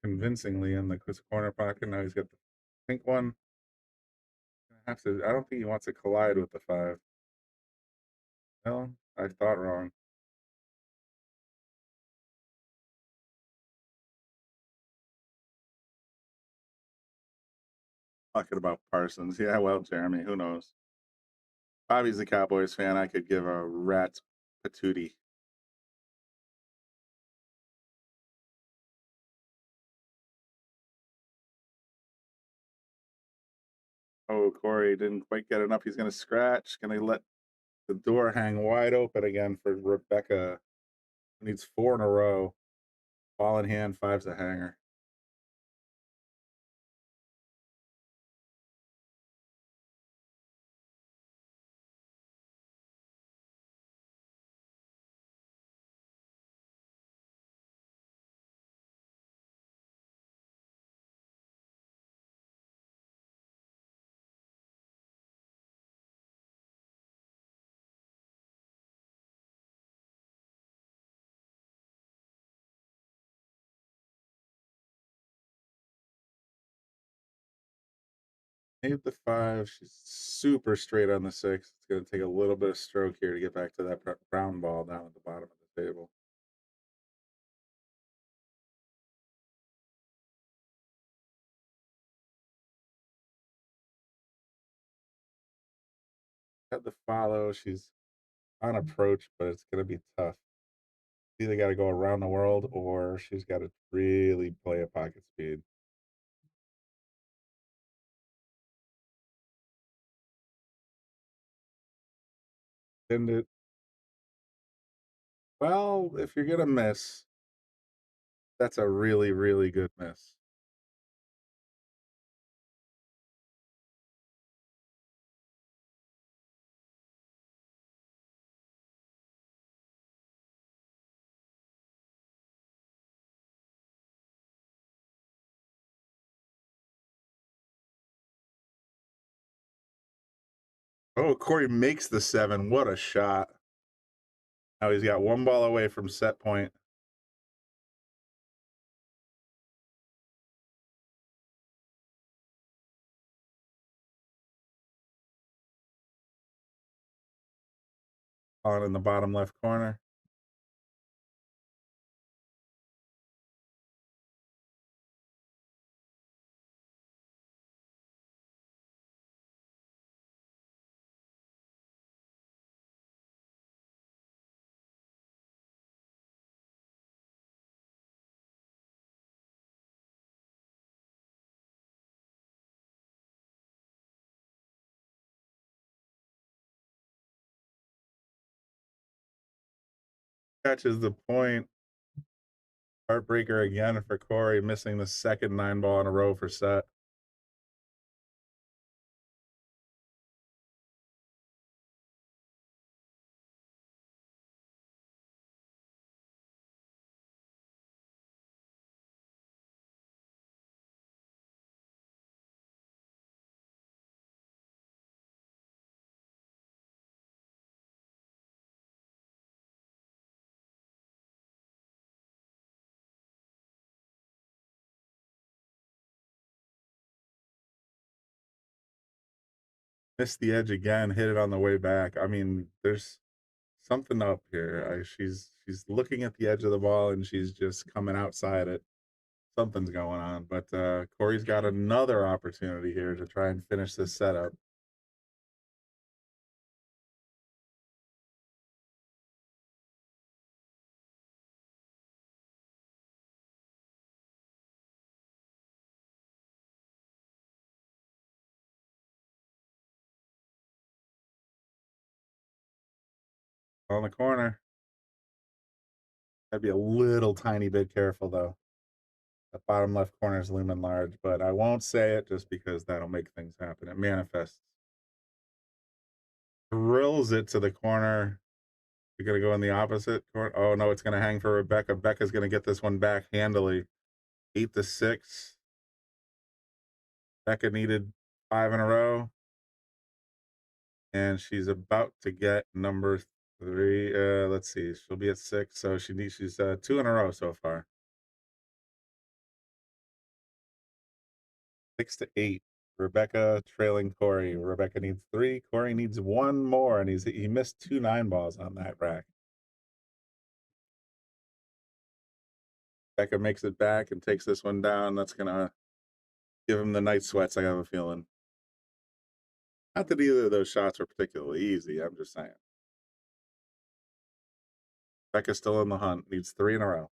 convincingly in the corner pocket. Now he's got the pink one. I don't think he wants to collide with the 5. No, I thought wrong. Talking about Parsons. Yeah, well, Jeremy, who knows? Bobby's a Cowboys fan. I could give a rat's patootie. Oh, Corey didn't quite get enough. He's going to scratch. Going to let the door hang wide open again for Rebecca. Needs 4 in a row. Ball in hand, 5's a hanger. Hit the 5. She's super straight on the 6. It's going to take a little bit of stroke here to get back to that brown ball down at the bottom of the table. Got the follow. She's on approach, but it's going to be tough. Either got to go around the world or she's got to really play a pocket speed. And it, well, if you're going to miss, that's a really, really good miss. Oh, Corey makes the 7. What a shot. Now he's got 1 ball away from set point. On in the bottom left corner. Catches the point. Heartbreaker again for Corey, missing the second 9 ball in a row for set. Missed the edge again, hit it on the way back. I mean, there's something up here. She's looking at the edge of the ball and she's just coming outside it. Something's going on, but Corey's got another opportunity here to try and finish this setup. On the corner. Gotta be a little tiny bit careful though. The bottom left corner is looming large, but I won't say it just because that'll make things happen. It manifests. Drills it to the corner. You're gonna go in the opposite corner. Oh no, it's gonna hang for Rebecca. Becca's gonna get this one back handily. 8-6. Becca needed 5 in a row. And she's about to get number 3. Let's see. She'll be at 6, so she's 2 in a row so far. 6-8. Rebecca trailing Corey. Rebecca needs 3. Corey needs 1 more, and he missed 2 9-balls on that rack. Rebecca makes it back and takes this one down. That's gonna give him the night sweats, I have a feeling. Not that either of those shots were particularly easy, I'm just saying. Rebecca's still in the hunt, needs 3 in a row.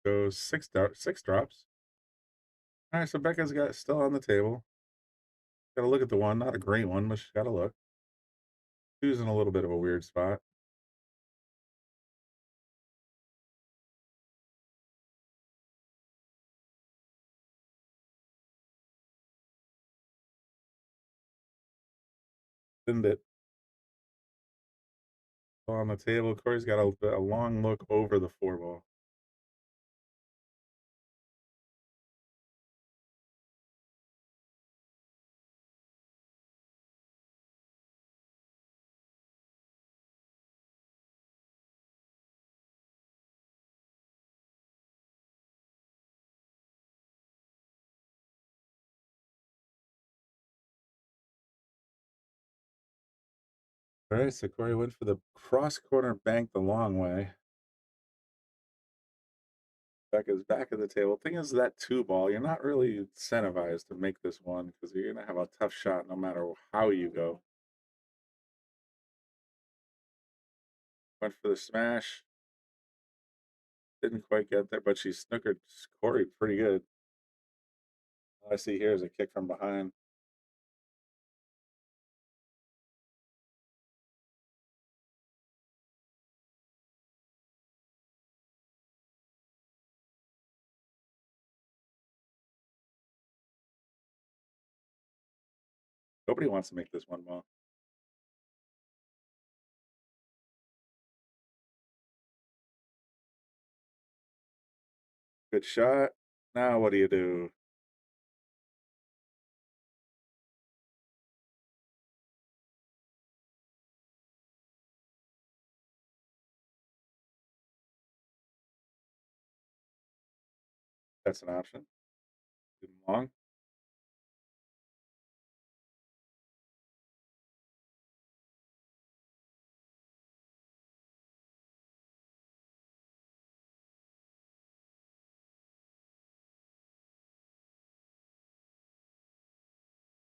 Goes 6 drops. All right, so Becca's got still on the table. Got to look at the one, not a great one, but she's got to look. Two's in a little bit of a weird spot. Send it. On the table, Corey's got a long look over the 4-ball. All right, so Corey went for the cross corner bank the long way. Becca's back at the table. Thing is, that 2-ball, you're not really incentivized to make this one because you're going to have a tough shot no matter how you go. Went for the smash. Didn't quite get there, but she snookered Corey pretty good. All I see here is a kick from behind. Nobody wants to make this 1-ball. Good shot. Now what do you do? That's an option. Good long.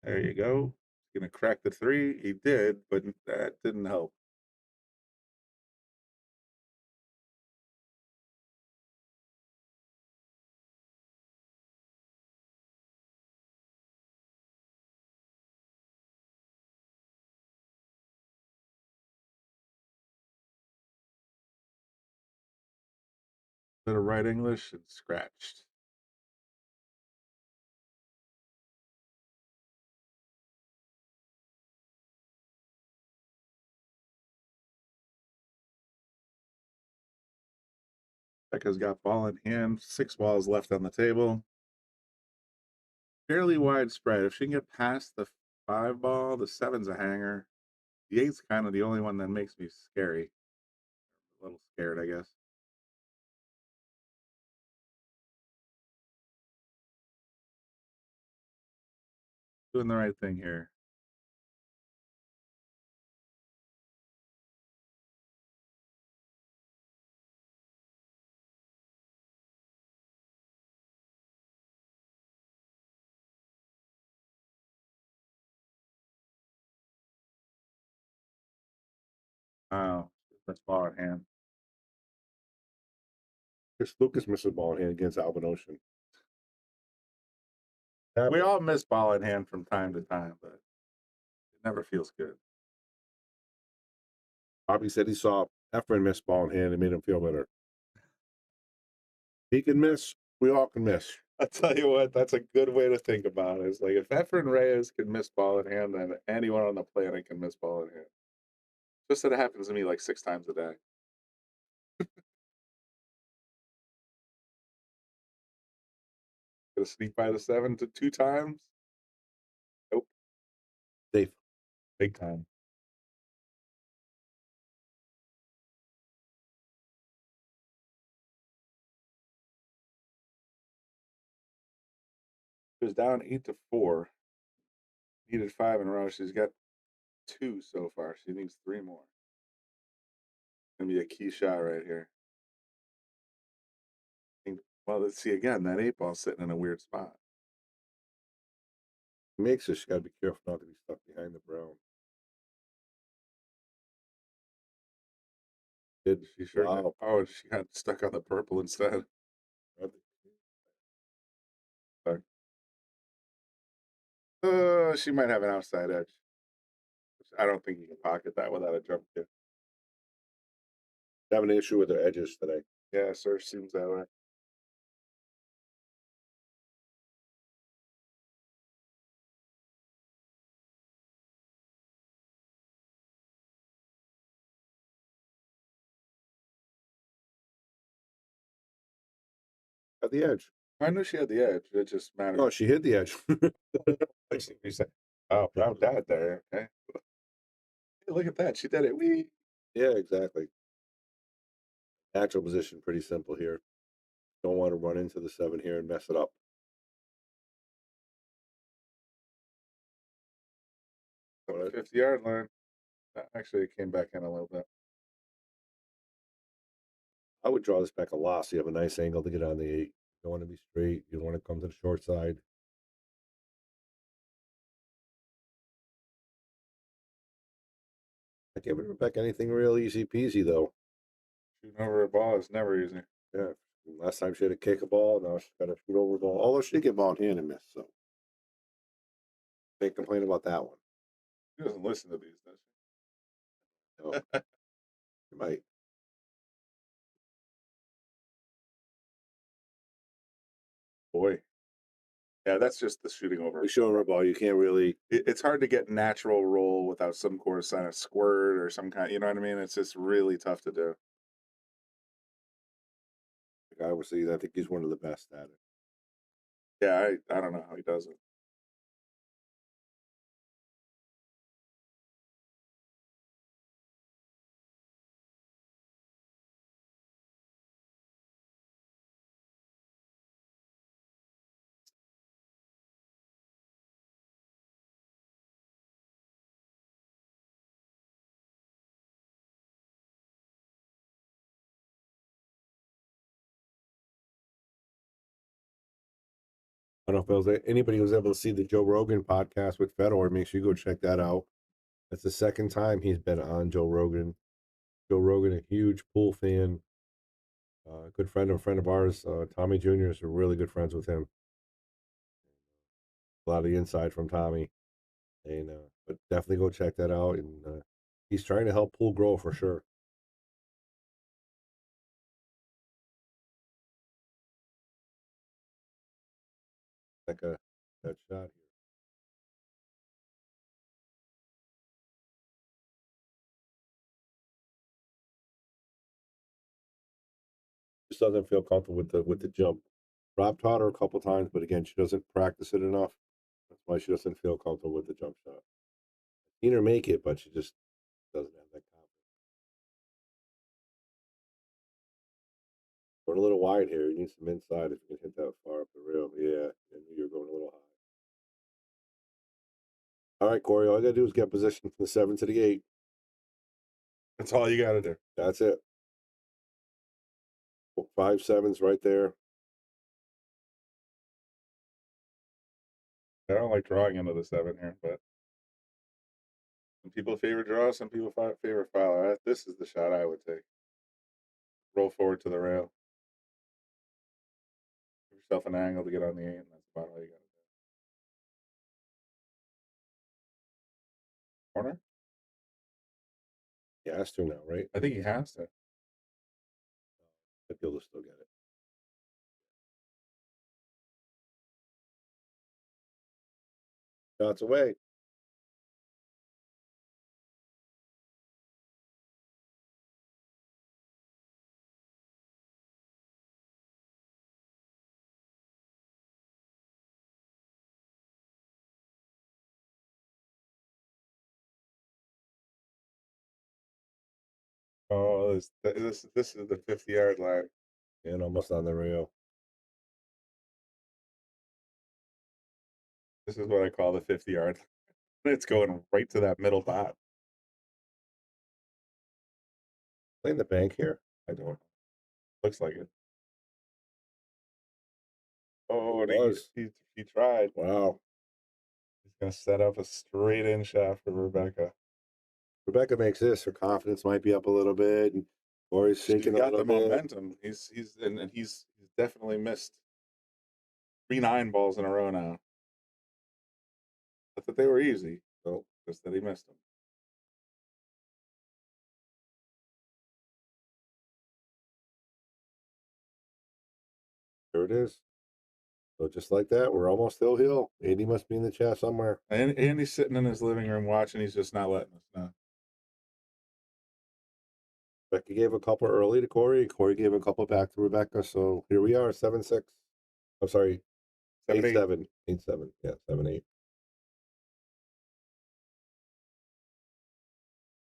There you go. Gonna crack the 3. He did, but that didn't help. Bit of right English and scratched. Becca's got ball in hand. 6 balls left on the table. Fairly widespread. If she can get past the 5-ball, the 7's a hanger. The 8's kind of the only one that makes me scary. A little scared, I guess. Doing the right thing here. Wow. First ball in hand. Chris Lucas misses ball in hand against Alvin Ocean. We all miss ball in hand from time to time, but it never feels good. Bobby said he saw Efren miss ball in hand and made him feel better. He can miss. We all can miss. I'll tell you what, that's a good way to think about it. It's like if Efren Reyes can miss ball in hand, then anyone on the planet can miss ball in hand. Just that it happens to me like 6 times a day. Gonna sneak by the 7 to 2 times. Nope. Safe. Big time. She was down 8-4. Needed 5 in a row. She's got 2 so far. She needs 3 more. Gonna be a key shot right here. Well, let's see again. That 8 ball sitting in a weird spot. Makes it. She got to be careful not to be stuck behind the brown. Did she sure? Wow. Did. Oh, she got stuck on the purple instead. She might have an outside edge. I don't think you can pocket that without a jump kick. Having an issue with her edges today. Yeah, sir, seems that way. At the edge. I knew she had the edge. It just mattered. Oh, she hit the edge. I see what you said. Oh, proud dad there. Okay. Hey, look at that. She did it. Wee. Yeah, exactly. Natural position, pretty simple here. Don't want to run into the 7 here and mess it up. On the 50-yard line. Actually, it came back in a little bit. I would draw this back a lot so you have a nice angle to get on the 8. You don't want to be straight. You don't want to come to the short side. I gave Rebecca anything real easy peasy, though. Shooting over a ball is never easy. Yeah. Last time she had to kick a ball. Now she's got to shoot over a ball. Although she did get ball in hand and miss, so. Can't complain about that one. She doesn't listen to these, does No. You might. Boy. Yeah, that's just the shooting over. We show her a ball. You can't really. It's hard to get natural roll without some kind of squirt or some kind. You know what I mean? It's just really tough to do. I would say I think he's one of the best at it. Yeah, I don't know how he does it. I don't know if anybody was able to see the Joe Rogan podcast with Fedor. Make sure you go check that out. That's the second time he's been on Joe Rogan. Joe Rogan, a huge pool fan, good friend of ours. Tommy Jr. is really good friends with him. A lot of the inside from Tommy, and but definitely go check that out. And he's trying to help pool grow for sure. Like that shot here. Just doesn't feel comfortable with the jump. Rob taught her a couple times, but again, she doesn't practice it enough. That's why she doesn't feel comfortable with the jump shot. Seen her make it, but she just doesn't have that confidence. Going a little wide here. You need some inside if you can hit that far up the rail. Yeah, I knew you were going a little high. All right, Corey. All you gotta do is get position from the 7 to the 8. That's all you got to do. That's it. 5 7s right there. I don't like drawing into the 7 here, but some people favor draw, some people favor foul. This is the shot I would take. Roll forward to the rail. Give yourself an angle to get on the 8, and that's about all you got to do. Corner? He has to now, right? I think he has to. I feel to still get it. Shots away. Oh, this is the 50-yard line. And almost on the rail. This is what I call the 50-yard. It's going right to that middle dot. Playing the bank here? I don't. Looks like it. Oh, and Was. he tried. Wow. He's gonna set up a straight in shot for Rebecca. Rebecca makes this. Her confidence might be up a little bit, and Corey's She's shaking a got little the bit. momentum. He's definitely missed 3 9 balls in a row now. Not that they were easy, so just that he missed them. There it is. So just like that, we're almost hill. 80 must be in the chat somewhere. And Andy's sitting in his living room watching. He's just not letting us know. Becky gave a couple early to Corey. Corey gave a couple back to Rebecca. So here we are, 7-6. I'm sorry, 8-7. 8-7. Yeah, 7-8.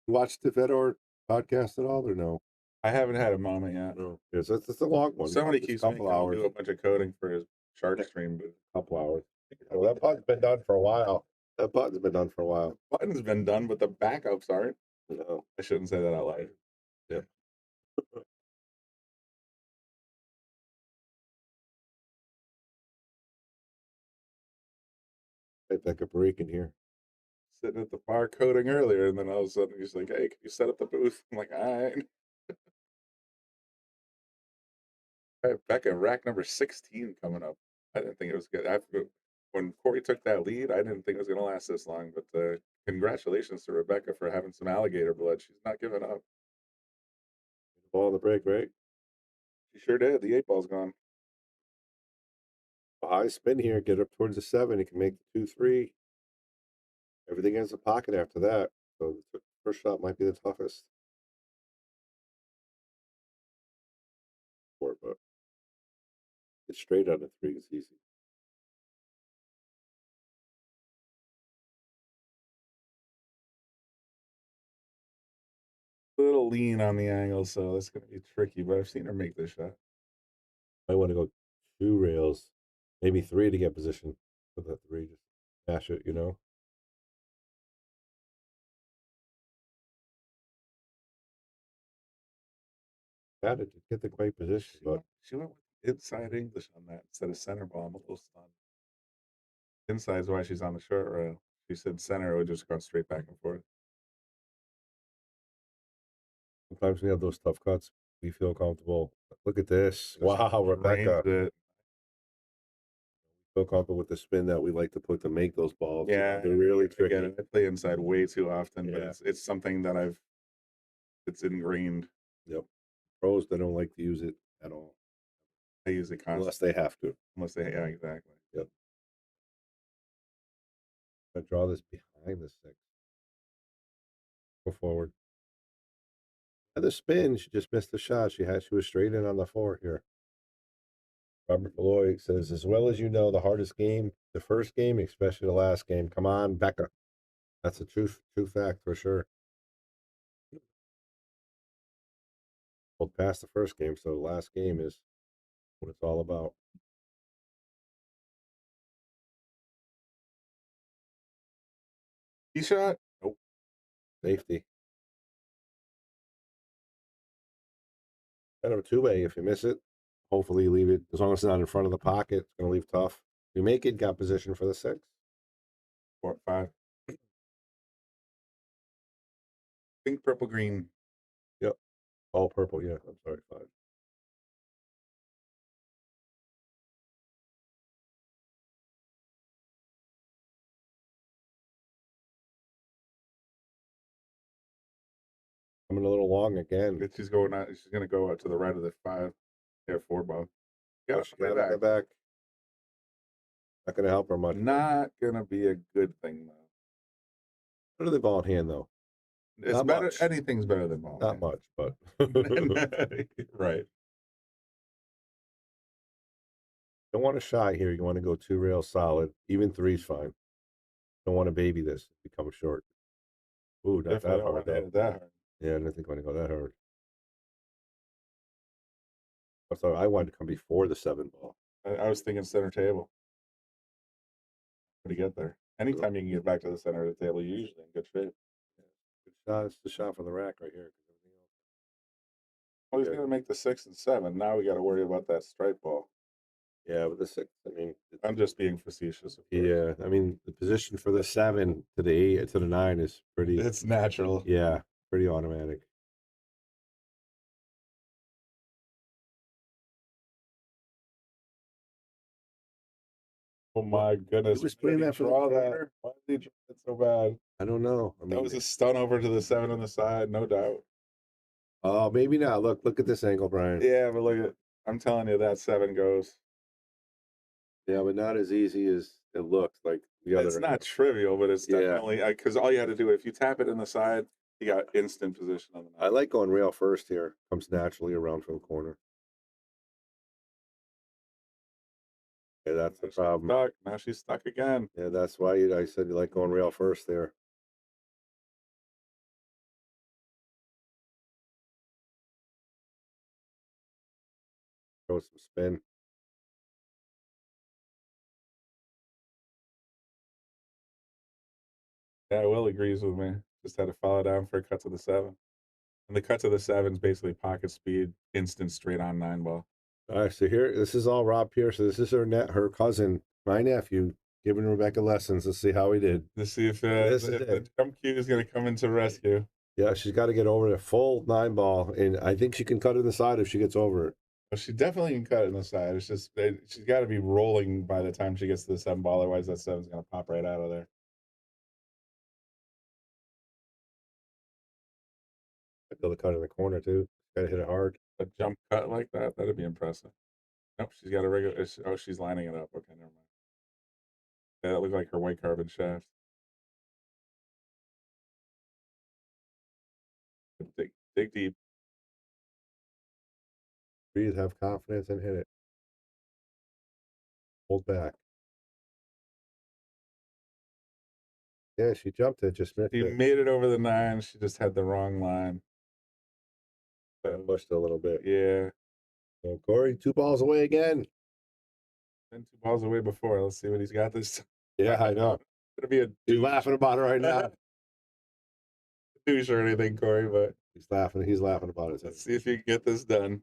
You watched the Fedor podcast at all or no? I haven't had a moment yet. No. It's a long one. Somebody It's keeps a couple making him hours. do a bunch of coding for his shark stream, but A couple hours. Well, that button's been done for a while. That button's been done for a while. button's been done, but the backups aren't. No. I shouldn't say that out loud. Yeah. Hey, Becca Barican here. Sitting at the bar coding earlier, and then all of a sudden he's like, "Hey, can you set up the booth?" I'm like, "All right." All right, Becca, rack number 16 coming up. I didn't think it was good. When Corey took that lead, I didn't think it was going to last this long. But congratulations to Rebecca for having some alligator blood. She's not giving up. Ball on the break, right? She sure did. The 8-ball's gone. A high spin here, get up towards the 7. He can make the 2-3. Everything has a pocket after that. So the first shot might be the toughest. But it's straight on the 3 is easy. Little lean on the angle, so that's going to be tricky. But I've seen her make this shot. I want to go 2 rails, maybe 3 to get position. Put that 3, just dash it, you know. Got it to get the right position, but She went with inside English on that instead of center ball. I'm a little stunned. Inside is why she's on the short rail. She said center, it would just go straight back and forth. sometimes we have those tough cuts. We feel comfortable. Look at this. Wow, Rebecca. Range it. Feel comfortable with the spin that we like to put to make those balls. Yeah, They're really I tricky. get it. I play inside way too often, but Yeah. it's something that it's ingrained. Yep. Pros, they don't like to use it at all. I use it constantly. Unless they have to. Yeah, exactly. Yep. I draw this behind the 6. Go forward. And the spin, she just missed the shot. She was straight in on the 4 here. Robert Beloy says, as well as you know, the hardest game, the first game, especially the last game. Come on, Becca. That's a true fact for sure. Well, past the first game, so the last game is what it's all about. He shot? Nope. Safety. Kind of a 2-way. If you miss it, hopefully you leave it. As long as it's not in front of the pocket, it's going to leave tough. If you make it, got position for the 6. 4, 5. Pink, purple, green. Yep. All purple, yeah. I'm sorry, 5. Coming a little long again. She's going out. She's going to go out to the right of the 5. Yeah, 4 ball. Yeah, she got it back. Not going to help her much. Not going to be a good thing, though. Better than ball in hand, though. It's Not better. much. Anything's better than ball. Not much, but. Right. Don't want to shy here. You want to go 2 rails solid. Even 3's fine. Don't want to baby this. Become short. Ooh, not Definitely that don't hard, want to hit though. it that hard. Yeah, I didn't think I want to go that hard. I thought I wanted to come before the 7 ball. I was thinking center table. To get there. Anytime you can get back to the center of the table, you're usually in good shape. Good shot. It's the shot for the rack right here. Well, he's going to make the 6 and 7. Now we got to worry about that straight ball. Yeah, but the 6, I mean, I'm just being facetious. yeah, I mean, the position for the 7 to the 8 to the 9 is pretty. It's natural. Yeah, pretty automatic. Oh my goodness! He was playing that for the corner. Why did he draw it so bad? I don't know. I mean, That was a stun over to the 7 on the side, no doubt. Oh, maybe not. Look at this angle, Brian. Yeah, but look at. I'm telling you, that 7 goes. Yeah, but not as easy as it looks. Like the other. It's not trivial, but it's definitely because all you had to do, if you tap it in the side, you got instant position on the 9. I like going rail first here. Comes naturally around from the corner. Yeah, that's the problem. Stuck. Now she's stuck again. Yeah, that's why I said you like going rail first there. Throw some spin. Yeah, Will agrees with me. Just had to follow down for a cut to the 7. And the cut to the 7 is basically pocket speed, instant straight on 9 ball. All right, so here, this is all Rob Pierce. This is her cousin, my nephew, giving Rebecca lessons. Let's see how he did. To see if the jump cue is going to come into rescue. Yeah, she's got to get over the full 9 ball, and I think she can cut it in the side if she gets over it. Well, she definitely can cut it in the side. It's just she's got to be rolling by the time she gets to the 7 ball. Otherwise, that 7's going to pop right out of there. I feel the cut in the corner too. Got to hit it hard. A jump cut like that, that'd be impressive. Nope, she's got a regular. Oh, she's lining it up. Okay, never mind. Yeah, that looked like her white carbon shaft. Dig deep. Breathe, have confidence, and hit it. Hold back. Yeah, she jumped it, just missed She it. made it over the 9. She just had the wrong line. Pushed a little bit. Yeah. So Corey, 2 balls away again. Been 2 balls away before. Let's see what he's got this time. Yeah, I know. Gonna be a He's laughing about it right now. douche or anything, Corey, but He's laughing about it. let's see if you can get this done.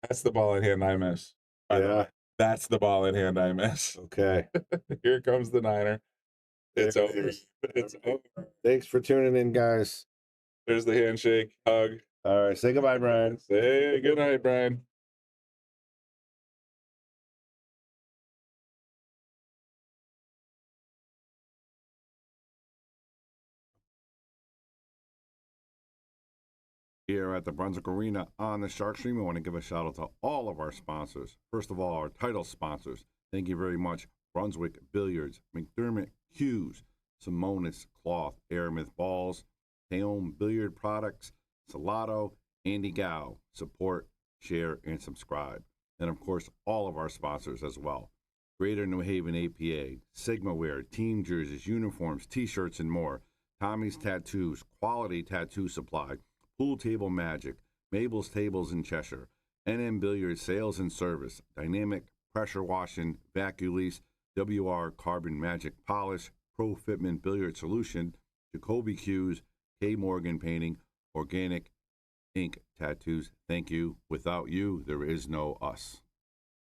That's the ball in hand I miss. Yeah. That's the ball in hand I miss. Okay. Here comes the 9er. It's There it over. is. It's over. Thanks for tuning in, guys. There's the handshake, hug. All right. Say goodbye, Brian. Say good night, Brian. Here at the Brunswick Arena on the Shark Stream, I want to give a shout out to all of our sponsors. First of all, our title sponsors. Thank you very much. Brunswick Billiards, McDermott Hughes, Simonis Cloth, Aramith Balls, Taom Billiard Products, Salado, Andy Gow. Support, share, and subscribe. And of course, all of our sponsors as well. Greater New Haven APA, Sigma Wear, team jerseys, uniforms, t-shirts, and more. Tommy's Tattoos, quality tattoo supply. Pool Table Magic, Mabel's Tables in Cheshire, NM Billiards Sales and Service, Dynamic Pressure Washing, Vaculease, WR Carbon Magic Polish, Pro Fitment Billiard Solution, Jacoby Hughes, K. Morgan Painting, Organic Ink Tattoos. Thank you. Without you, there is no us.